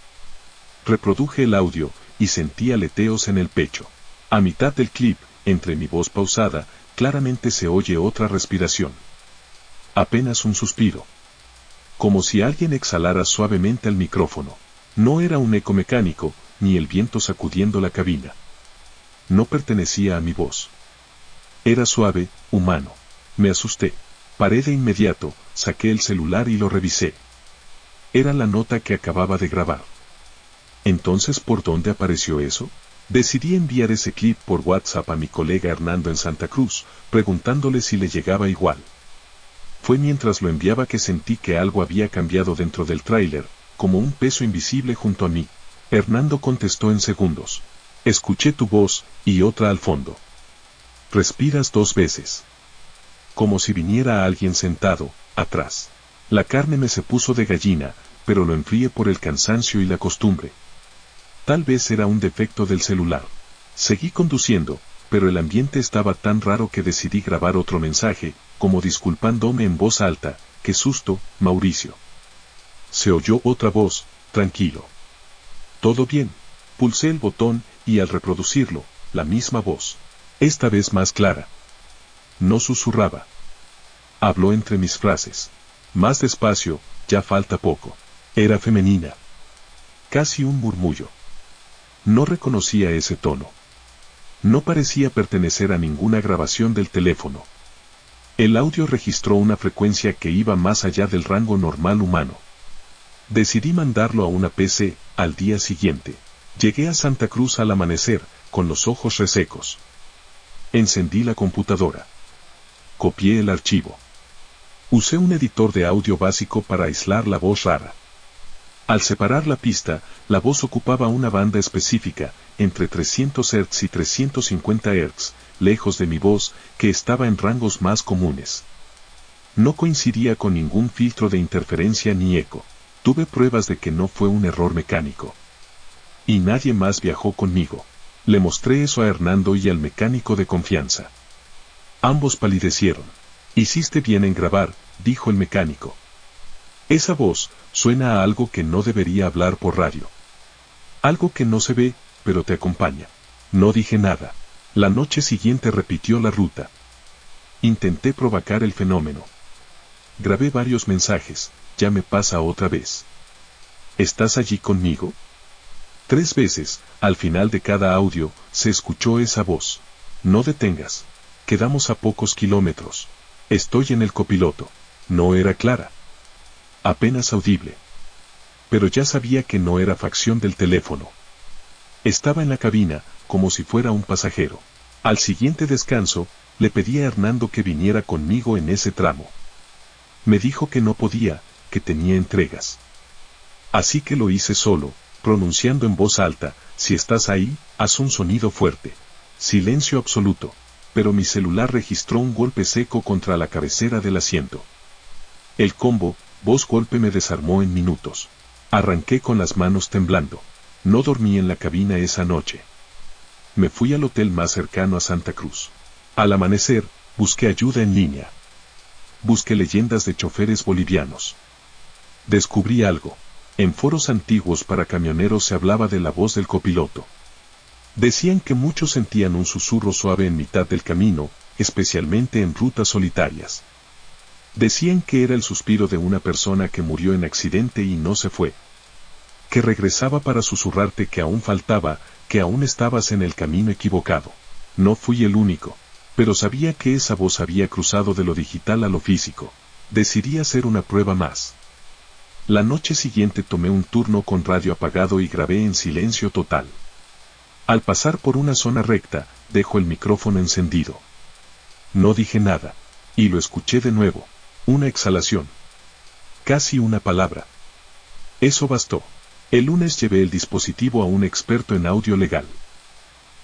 A: Reproduje el audio, y sentí aleteos en el pecho. A mitad del clip, entre mi voz pausada, claramente se oye otra respiración. Apenas un suspiro. Como si alguien exhalara suavemente al micrófono. No era un eco mecánico, ni el viento sacudiendo la cabina. No pertenecía a mi voz. Era suave, humano. Me asusté. Paré de inmediato, saqué el celular y lo revisé. Era la nota que acababa de grabar. Entonces, ¿por dónde apareció eso? Decidí enviar ese clip por WhatsApp a mi colega Hernando en Santa Cruz, preguntándole si le llegaba igual. Fue mientras lo enviaba que sentí que algo había cambiado dentro del tráiler, como un peso invisible junto a mí. Hernando contestó en segundos. Escuché tu voz, y otra al fondo. Respiras 2 veces. Como si viniera alguien sentado, atrás. La carne me se puso de gallina, pero lo enfrié por el cansancio y la costumbre. Tal vez era un defecto del celular. Seguí conduciendo, pero el ambiente estaba tan raro que decidí grabar otro mensaje, como disculpándome en voz alta. ¡Qué susto, Mauricio! Se oyó otra voz, tranquilo. ¿Todo bien? Pulsé el botón, y al reproducirlo, la misma voz. Esta vez más clara. No susurraba. Habló entre mis frases. Más despacio, ya falta poco. Era femenina. Casi un murmullo. No reconocía ese tono. No parecía pertenecer a ninguna grabación del teléfono. El audio registró una frecuencia que iba más allá del rango normal humano. Decidí mandarlo a una PC, al día siguiente. Llegué a Santa Cruz al amanecer, con los ojos resecos. Encendí la computadora. Copié el archivo. Usé un editor de audio básico para aislar la voz rara. Al separar la pista, la voz ocupaba una banda específica, entre 300 Hz y 350 Hz, lejos de mi voz, que estaba en rangos más comunes. No coincidía con ningún filtro de interferencia ni eco. Tuve pruebas de que no fue un error mecánico. Y nadie más viajó conmigo. Le mostré eso a Hernando y al mecánico de confianza. Ambos palidecieron. Hiciste bien en grabar, dijo el mecánico. Esa voz suena a algo que no debería hablar por radio. Algo que no se ve, pero te acompaña. No dije nada. La noche siguiente repitió la ruta. Intenté provocar el fenómeno. Grabé varios mensajes, ya me pasa otra vez. ¿Estás allí conmigo? 3 veces, al final de cada audio, se escuchó esa voz. No detengas. Quedamos a pocos kilómetros. Estoy en el copiloto. No era clara. Apenas audible. Pero ya sabía que no era facción del teléfono. Estaba en la cabina, como si fuera un pasajero. Al siguiente descanso, le pedí a Hernando que viniera conmigo en ese tramo. Me dijo que no podía, que tenía entregas. Así que lo hice solo, pronunciando en voz alta, si estás ahí, haz un sonido fuerte. Silencio absoluto. Pero mi celular registró un golpe seco contra la cabecera del asiento. El combo, voz-golpe me desarmó en minutos. Arranqué con las manos temblando. No dormí en la cabina esa noche. Me fui al hotel más cercano a Santa Cruz. Al amanecer, busqué ayuda en línea. Busqué leyendas de choferes bolivianos. Descubrí algo. En foros antiguos para camioneros se hablaba de la voz del copiloto. Decían que muchos sentían un susurro suave en mitad del camino, especialmente en rutas solitarias. Decían que era el suspiro de una persona que murió en accidente y no se fue. Que regresaba para susurrarte que aún faltaba, que aún estabas en el camino equivocado. No fui el único, pero sabía que esa voz había cruzado de lo digital a lo físico. Decidí hacer una prueba más. La noche siguiente tomé un turno con radio apagado y grabé en silencio total. Al pasar por una zona recta, dejo el micrófono encendido. No dije nada, y lo escuché de nuevo. Una exhalación. Casi una palabra. Eso bastó. El lunes llevé el dispositivo a un experto en audio legal.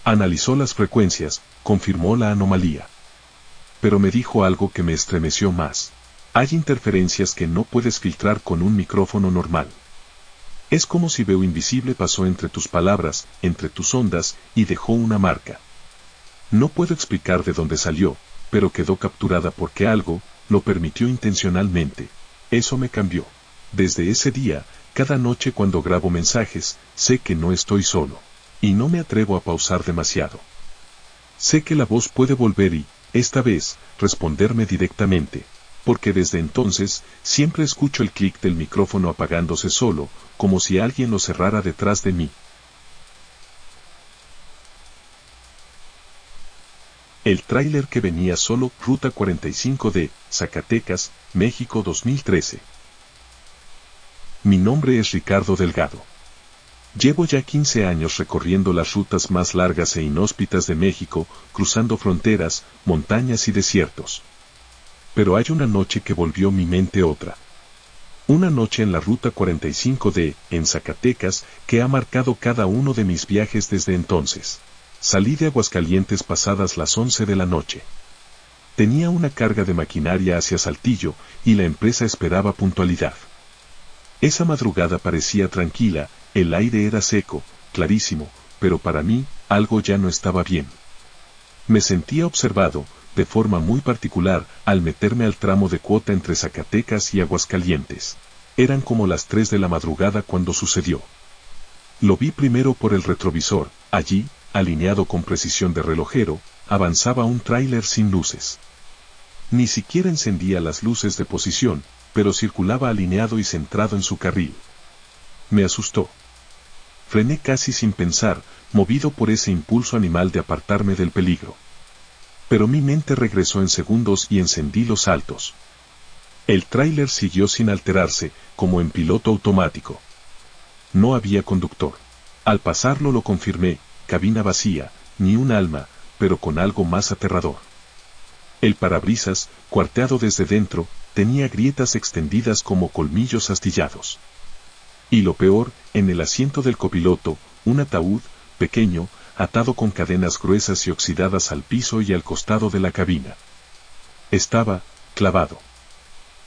A: Analizó las frecuencias, confirmó la anomalía. Pero me dijo algo que me estremeció más. Hay interferencias que no puedes filtrar con un micrófono normal. Es como si Veo Invisible pasó entre tus palabras, entre tus ondas, y dejó una marca. No puedo explicar de dónde salió, pero quedó capturada porque algo lo permitió intencionalmente. Eso me cambió. Desde ese día, cada noche cuando grabo mensajes, sé que no estoy solo. Y no me atrevo a pausar demasiado. Sé que la voz puede volver y, esta vez, responderme directamente. Porque desde entonces, siempre escucho el clic del micrófono apagándose solo, como si alguien lo cerrara detrás de mí. El tráiler que venía solo, Ruta 45 de Zacatecas, México 2013. Mi nombre es Ricardo Delgado. Llevo ya 15 años recorriendo las rutas más largas e inhóspitas de México, cruzando fronteras, montañas y desiertos. Pero hay una noche que volvió mi mente otra. Una noche en la Ruta 45 en Zacatecas, que ha marcado cada uno de mis viajes desde entonces. Salí de Aguascalientes pasadas las 11 de la noche. Tenía una carga de maquinaria hacia Saltillo, y la empresa esperaba puntualidad. Esa madrugada parecía tranquila, el aire era seco, clarísimo, pero para mí, algo ya no estaba bien. Me sentía observado, de forma muy particular, al meterme al tramo de cuota entre Zacatecas y Aguascalientes. Eran como las 3 de la madrugada cuando sucedió. Lo vi primero por el retrovisor. Allí, alineado con precisión de relojero, avanzaba un tráiler sin luces. Ni siquiera encendía las luces de posición, pero circulaba alineado y centrado en su carril. Me asustó. Frené casi sin pensar, movido por ese impulso animal de apartarme del peligro. Pero mi mente regresó en segundos y encendí los altos. El tráiler siguió sin alterarse, como en piloto automático. No había conductor. Al pasarlo lo confirmé, cabina vacía, ni un alma, pero con algo más aterrador. El parabrisas, cuarteado desde dentro, tenía grietas extendidas como colmillos astillados. Y lo peor, en el asiento del copiloto, un ataúd, pequeño, atado con cadenas gruesas y oxidadas al piso y al costado de la cabina. Estaba, clavado.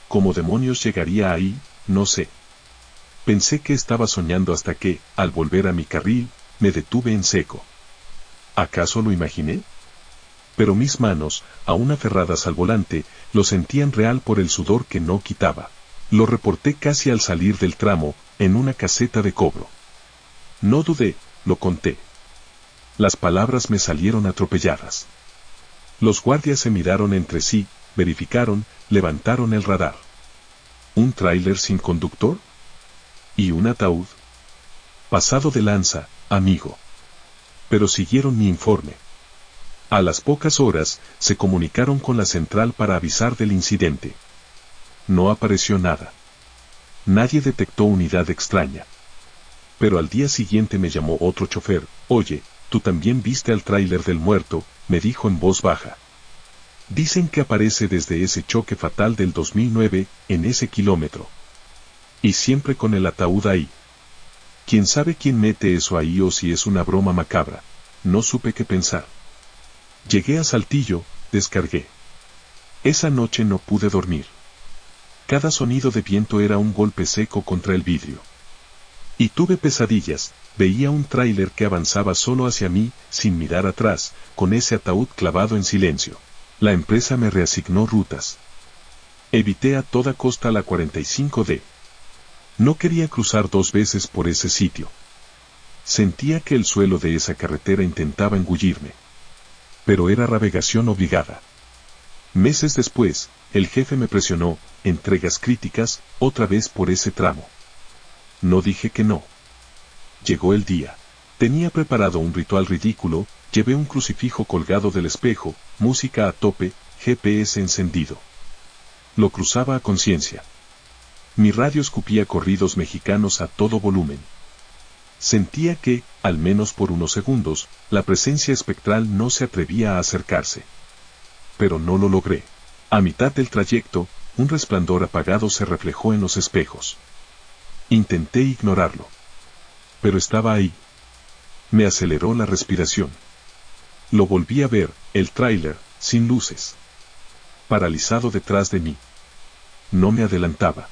A: ¿Cómo demonios llegaría ahí? No sé. Pensé que estaba soñando hasta que, al volver a mi carril, me detuve en seco. ¿Acaso lo imaginé? Pero mis manos, aún aferradas al volante, lo sentían real por el sudor que no quitaba. Lo reporté casi al salir del tramo, en una caseta de cobro. No dudé, lo conté. Las palabras me salieron atropelladas. Los guardias se miraron entre sí, verificaron, levantaron el radar. ¿Un tráiler sin conductor? ¿Y un ataúd? Pasado de lanza, amigo. Pero siguieron mi informe. A las pocas horas, se comunicaron con la central para avisar del incidente. No apareció nada. Nadie detectó unidad extraña. Pero al día siguiente me llamó otro chofer. Oye, tú también viste al tráiler del muerto, me dijo en voz baja. Dicen que aparece desde ese choque fatal del 2009, en ese kilómetro. Y siempre con el ataúd ahí. ¿Quién sabe quién mete eso ahí o si es una broma macabra? No supe qué pensar. Llegué a Saltillo, descargué. Esa noche no pude dormir. Cada sonido de viento era un golpe seco contra el vidrio. Y tuve pesadillas, veía un tráiler que avanzaba solo hacia mí, sin mirar atrás, con ese ataúd clavado en silencio. La empresa me reasignó rutas. Evité a toda costa la 45D. No quería cruzar 2 veces por ese sitio. Sentía que el suelo de esa carretera intentaba engullirme. Pero era navegación obligada. Meses después, el jefe me presionó, entregas críticas, otra vez por ese tramo. No dije que no. Llegó el día. Tenía preparado un ritual ridículo, llevé un crucifijo colgado del espejo, música a tope, GPS encendido. Lo cruzaba a conciencia. Mi radio escupía corridos mexicanos a todo volumen. Sentía que, al menos por unos segundos, la presencia espectral no se atrevía a acercarse. Pero no lo logré. A mitad del trayecto, un resplandor apagado se reflejó en los espejos. Intenté ignorarlo. Pero estaba ahí. Me aceleró la respiración. Lo volví a ver, el tráiler, sin luces. Paralizado detrás de mí. No me adelantaba.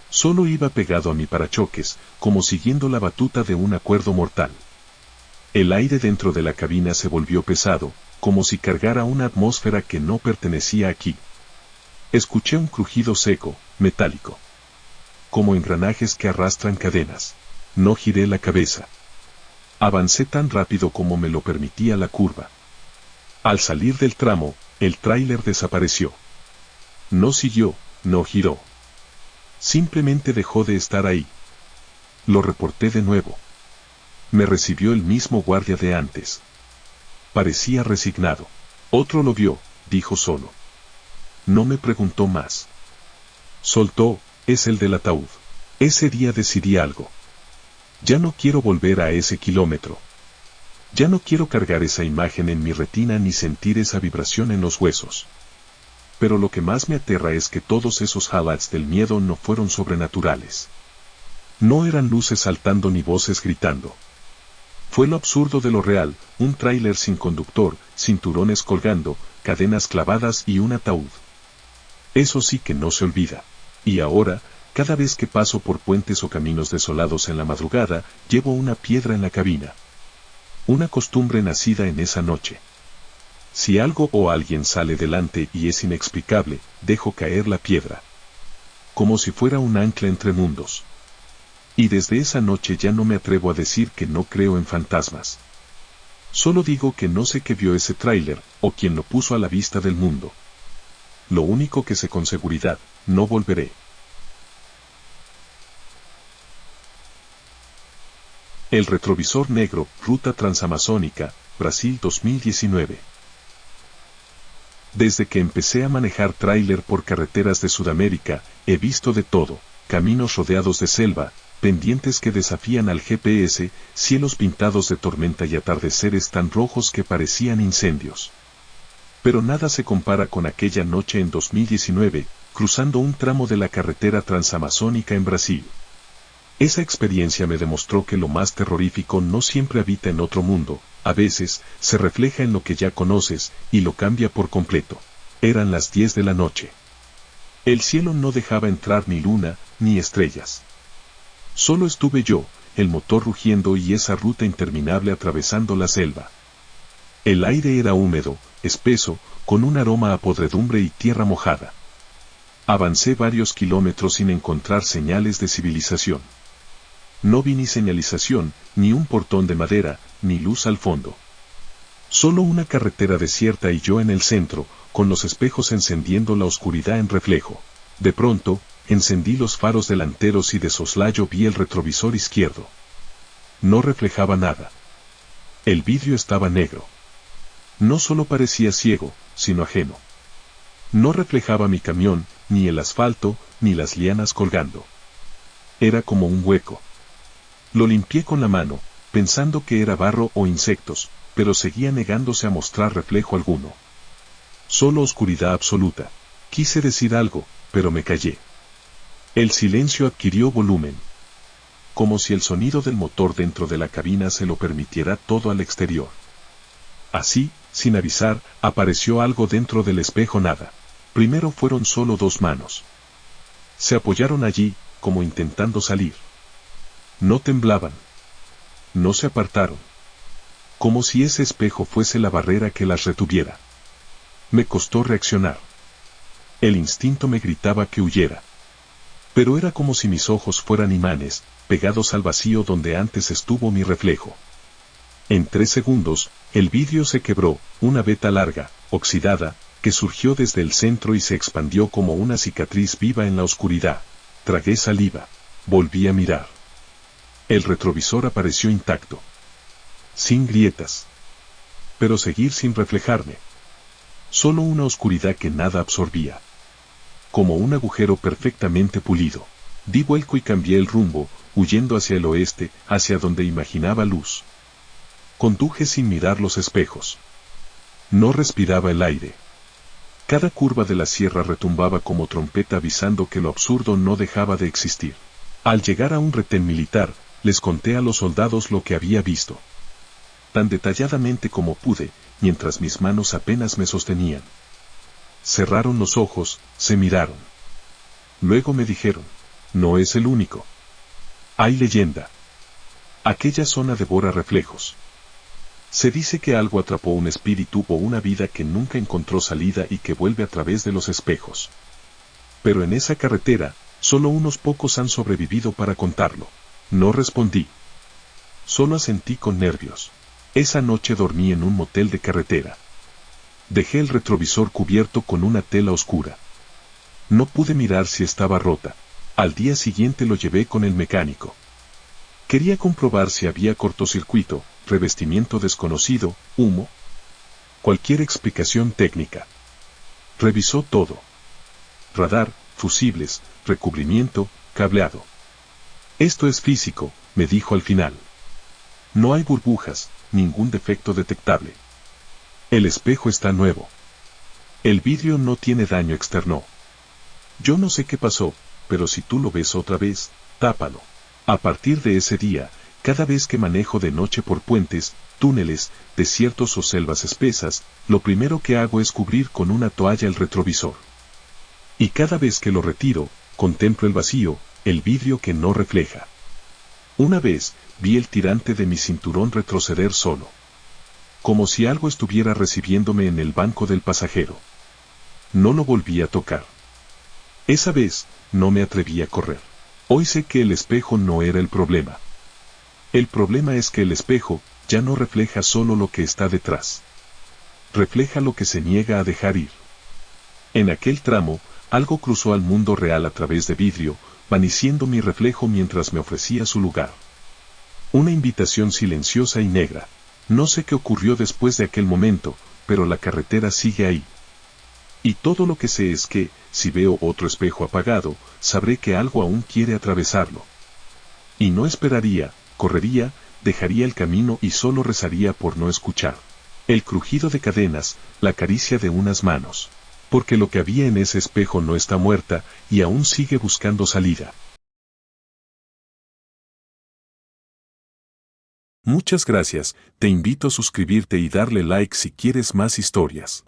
A: Solo iba pegado a mi parachoques, como siguiendo la batuta de un acuerdo mortal. El aire dentro de la cabina se volvió pesado, como si cargara una atmósfera que no pertenecía aquí. Escuché un crujido seco, metálico. Como engranajes que arrastran cadenas. No giré la cabeza. Avancé tan rápido como me lo permitía la curva. Al salir del tramo, el tráiler desapareció. No siguió, no giró. Simplemente dejó de estar ahí. Lo reporté de nuevo. Me recibió el mismo guardia de antes. Parecía resignado. Otro lo vio, dijo solo. No me preguntó más. Soltó, es el del ataúd. Ese día decidí algo. Ya no quiero volver a ese kilómetro. Ya no quiero cargar esa imagen en mi retina ni sentir esa vibración en los huesos. Pero lo que más me aterra es que todos esos highlights del miedo no fueron sobrenaturales. No eran luces saltando ni voces gritando. Fue lo absurdo de lo real, un tráiler sin conductor, cinturones colgando, cadenas clavadas y un ataúd. Eso sí que no se olvida. Y ahora, cada vez que paso por puentes o caminos desolados en la madrugada, llevo una piedra en la cabina. Una costumbre nacida en esa noche. Si algo o alguien sale delante y es inexplicable, dejo caer la piedra. Como si fuera un ancla entre mundos. Y desde esa noche ya no me atrevo a decir que no creo en fantasmas. Solo digo que no sé qué vio ese tráiler, o quién lo puso a la vista del mundo. Lo único que sé con seguridad, no volveré. El retrovisor negro, Ruta Transamazónica, Brasil 2019. Desde que empecé a manejar tráiler por carreteras de Sudamérica, he visto de todo, caminos rodeados de selva, pendientes que desafían al GPS, cielos pintados de tormenta y atardeceres tan rojos que parecían incendios. Pero nada se compara con aquella noche en 2019, cruzando un tramo de la carretera transamazónica en Brasil. Esa experiencia me demostró que lo más terrorífico no siempre habita en otro mundo, a veces, se refleja en lo que ya conoces, y lo cambia por completo. Eran las 10 de la noche. El cielo no dejaba entrar ni luna, ni estrellas. Solo estuve yo, el motor rugiendo y esa ruta interminable atravesando la selva. El aire era húmedo, espeso, con un aroma a podredumbre y tierra mojada. Avancé varios kilómetros sin encontrar señales de civilización. No vi ni señalización, ni un portón de madera, ni luz al fondo. Solo una carretera desierta y yo en el centro, con los espejos encendiendo la oscuridad en reflejo. De pronto, encendí los faros delanteros y de soslayo vi el retrovisor izquierdo. No reflejaba nada. El vidrio estaba negro. No solo parecía ciego, sino ajeno. No reflejaba mi camión, ni el asfalto, ni las lianas colgando. Era como un hueco. Lo limpié con la mano, pensando que era barro o insectos, pero seguía negándose a mostrar reflejo alguno. Solo oscuridad absoluta. Quise decir algo, pero me callé. El silencio adquirió volumen. Como si el sonido del motor dentro de la cabina se lo permitiera todo al exterior. Así, sin avisar, apareció algo dentro del espejo nada. Primero fueron solo 2 manos. Se apoyaron allí, como intentando salir. No temblaban. No se apartaron. Como si ese espejo fuese la barrera que las retuviera. Me costó reaccionar. El instinto me gritaba que huyera. Pero era como si mis ojos fueran imanes, pegados al vacío donde antes estuvo mi reflejo. En 3 segundos, el vidrio se quebró, una veta larga, oxidada, que surgió desde el centro y se expandió como una cicatriz viva en la oscuridad. Tragué saliva. Volví a mirar. El retrovisor apareció intacto. sin grietas. Pero seguir sin reflejarme. Solo una oscuridad que nada absorbía. Como un agujero perfectamente pulido. Di vuelco y cambié el rumbo, huyendo hacia el oeste, hacia donde imaginaba luz. Conduje sin mirar los espejos. No respiraba el aire. Cada curva de la sierra retumbaba como trompeta avisando que lo absurdo no dejaba de existir. Al llegar a un retén militar, les conté a los soldados lo que había visto. Tan detalladamente como pude, mientras mis manos apenas me sostenían. Cerraron los ojos, se miraron. Luego me dijeron, no es el único. Hay leyenda. Aquella zona devora reflejos. Se dice que algo atrapó un espíritu o una vida que nunca encontró salida y que vuelve a través de los espejos. Pero en esa carretera, solo unos pocos han sobrevivido para contarlo. No respondí. Solo asentí con nervios. Esa noche dormí en un motel de carretera. Dejé el retrovisor cubierto con una tela oscura. No pude mirar si estaba rota. Al día siguiente lo llevé con el mecánico. Quería comprobar si había cortocircuito, revestimiento desconocido, humo. Cualquier explicación técnica. Revisó todo. Radar, fusibles, recubrimiento, cableado. Esto es físico, me dijo al final. No hay burbujas, ningún defecto detectable. El espejo está nuevo. El vidrio no tiene daño externo. Yo no sé qué pasó, pero si tú lo ves otra vez, tápalo. A partir de ese día, cada vez que manejo de noche por puentes, túneles, desiertos o selvas espesas, lo primero que hago es cubrir con una toalla el retrovisor. Y cada vez que lo retiro, contemplo el vacío, el vidrio que no refleja. Una vez, vi el tirante de mi cinturón retroceder solo. Como si algo estuviera recibiéndome en el banco del pasajero. No lo volví a tocar. Esa vez, no me atreví a correr. Hoy sé que el espejo no era el problema. El problema es que el espejo, ya no refleja solo lo que está detrás. Refleja lo que se niega a dejar ir. En aquel tramo, algo cruzó al mundo real a través de vidrio, vaneciendo mi reflejo mientras me ofrecía su lugar. Una invitación silenciosa y negra. No sé qué ocurrió después de aquel momento, pero la carretera sigue ahí. Y todo lo que sé es que, si veo otro espejo apagado, sabré que algo aún quiere atravesarlo. Y no esperaría, correría, dejaría el camino y solo rezaría por no escuchar. El crujido de cadenas, la caricia de unas manos. Porque lo que había en ese espejo no está muerta, y aún sigue buscando salida. Muchas gracias, te invito a suscribirte y darle like si quieres más historias.